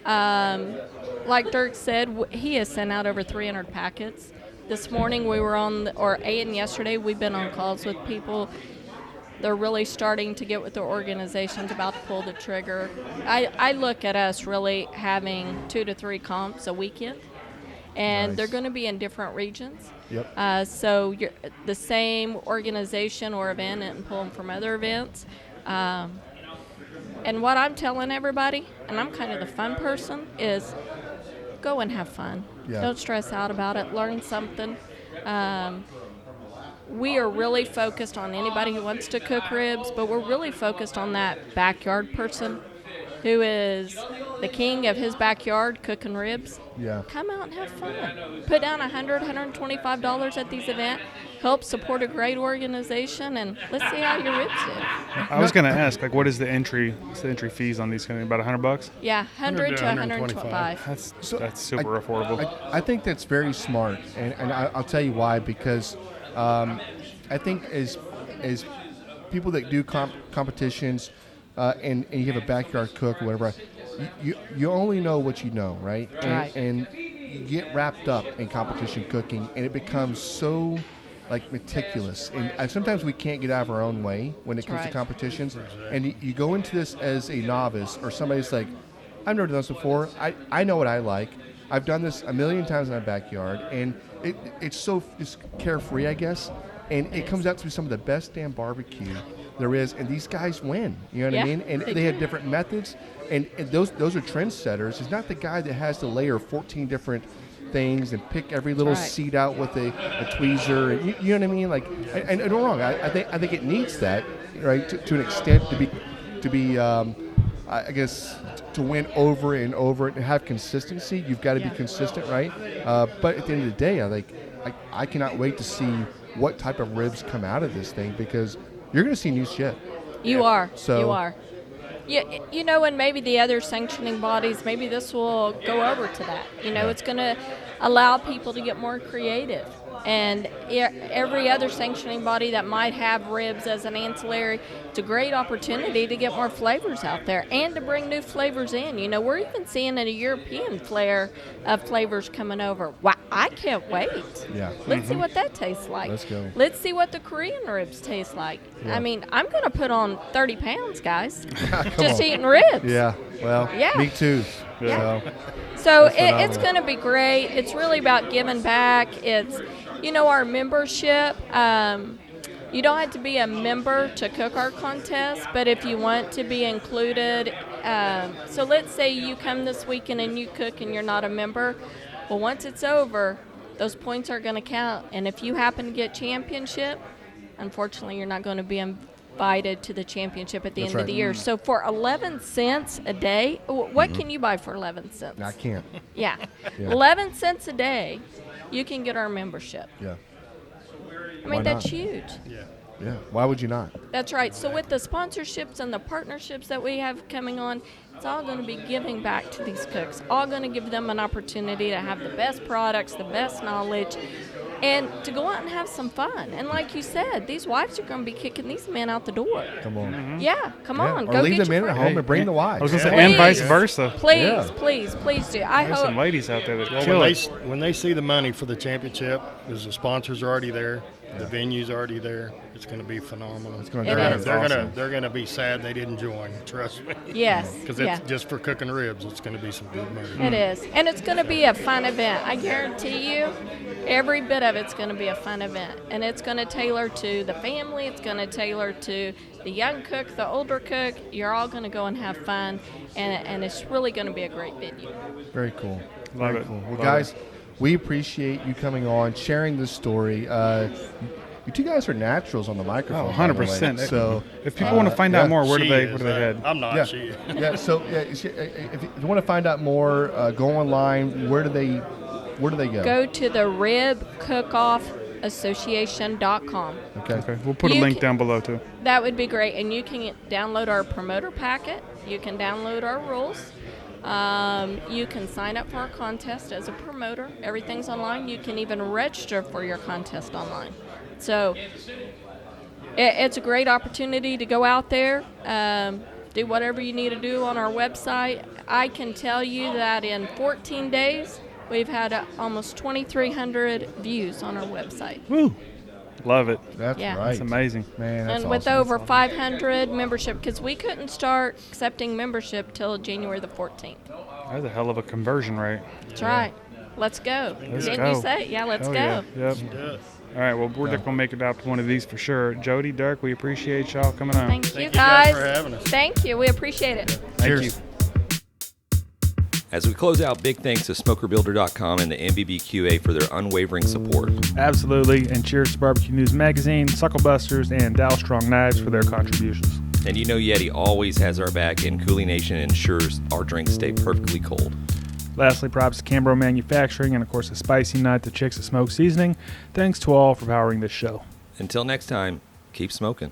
Like Dirk said, he has sent out over 300 packets. This morning we were and yesterday we've been on calls with people. They're really starting to get with their organizations about to pull the trigger. I look at us really having 2 to 3 comps a weekend, and they're going to be in different regions. Yep. So you're the same organization or event and pull them from other events. And what I'm telling everybody, and I'm kind of the fun person, is go and have fun. Yeah. Don't stress out about it. Learn something. We are really focused on anybody who wants to cook ribs, but we're really focused on that backyard person who is the king of his backyard cooking ribs. Yeah. Come out and have fun. Put down $100, $125 at these events. Help support a great organization, and let's see how your ribs do. I was going to ask, like, what's the entry fees on these? Going to be about $100? Yeah, 100 to 125. 125. That's super affordable. I think that's very smart, and I'll tell you why. Because I think as people that do competitions and you have a backyard cook or whatever, you only know what you know, right? Right. And you get wrapped up in competition cooking, and it becomes so meticulous, and sometimes we can't get out of our own way when it comes to competitions. And you go into this as a novice or somebody's like, I've never done this before. I know what I like. I've done this a million times in my backyard, and it's carefree, I guess, and it comes out to be some of the best damn barbecue there is, and these guys win. You know what I mean? And they have different methods, and those are trendsetters. It's not the guy that has to layer 14 different things and pick every little seed out with a tweezer. And you know what I mean? Like, and don't wrong. I think it needs that, right, to an extent to be I guess to win over and over and have consistency. You've got to be consistent, right? But at the end of the day, I cannot wait to see what type of ribs come out of this thing, because you're going to see new shit. You are. So, you are. Yeah, you know, and maybe the other sanctioning bodies, maybe this will go over to that. You know, it's going to allow people to get more creative. And every other sanctioning body that might have ribs as an ancillary, it's a great opportunity to get more flavors out there and to bring new flavors in. You know, we're even seeing a European flair of flavors coming over. Wow, I can't wait. Yeah. Let's see what that tastes like. Let's go. Let's see what the Korean ribs taste like. Yeah. I mean, I'm going to put on 30 pounds, guys, just on. eating ribs. Yeah. Well, me too. Yeah. So So That's it's phenomenal. going to be great. It's really about giving back. It's, you know, our membership. You don't have to be a member to cook our contest, but if you want to be included, so let's say you come this weekend and you cook and you're not a member. Well, once it's over, those points are going to count. And if you happen to get championship, unfortunately, you're not going to be invited to the championship at the end of the year. So for 11 cents a day, what can you buy for 11 cents? I can't. Yeah. 11 cents a day, you can get our membership. Yeah. I mean, Why that's not? huge. Yeah. Why would you not? That's right. So with the sponsorships and the partnerships that we have coming on, it's all going to be giving back to these cooks, all going to give them an opportunity to have the best products, the best knowledge, and to go out and have some fun. And like you said, these wives are going to be kicking these men out the door. Come on. Yeah, come Yeah. on. Or go leave get them your in at friends. home and bring the wives. I was going to say, Please. and vice versa. Please, Yeah. please do. I There's hope. some ladies out there that Well, kill when it. when they see the money for the championship, because the sponsors are already there, the venue's already there, it's going to be phenomenal. It's gonna It drive is. us awesome. They're gonna be sad they didn't join. Trust me. Yes. Because yeah. it's just for cooking ribs. It's going to be some good money. It is. And it's going to be a fun event. I guarantee you, every bit of it's going to be a fun event. And it's going to tailor to the family. It's going to tailor to the young cook, the older cook. You're all going to go and have fun. And it's really going to be a great venue. Very cool. Love Very it. cool. Well, Love guys, we appreciate you coming on, sharing this story. You two guys are naturals on the microphone. Oh, by the way. 100%. So, If people want to find out more, where do She they is. head? I'm not. Yeah. She is. yeah. So, if you want to find out more, go online. Where do they go? Go to the ribcookoffAssociation.com. Okay. We'll put a You link can- down below, too. That would be great. And you can download our promoter packet. You can download our rules. You can sign up for our contest as a promoter. Everything's online. You can even register for your contest online. So it's a great opportunity to go out there, do whatever you need to do on our website. I can tell you that in 14 days, we've had almost 2,300 views on our website. Woo! Love it. That's Yeah. right. It's amazing. Man, that's And with awesome. over 500 membership, because we couldn't start accepting membership till January the 14th. That's a hell of a conversion rate. That's right. Let's go. Let's Didn't go. you say it? Yeah, let's Hell go. yeah. Yep. All right, well, we're going to make it out to one of these for sure. Jody, Dirk, we appreciate y'all coming on. Thank you, you guys guys. for having us. Thank you. We appreciate it. Thank Cheers. you. As we close out, big thanks to SmokerBuilder.com and the NBBQA for their unwavering support. Absolutely. And cheers to Barbecue News Magazine, Sucklebusters, and Dalstrong Knives for their contributions. And you know YETI always has our back, and CoolieNation ensures our drinks stay perfectly cold. Lastly, props to Cambro Manufacturing and, of course, the Spicy Nut, the Chicks at Smoke Seasoning. Thanks to all for powering this show. Until next time, keep smoking.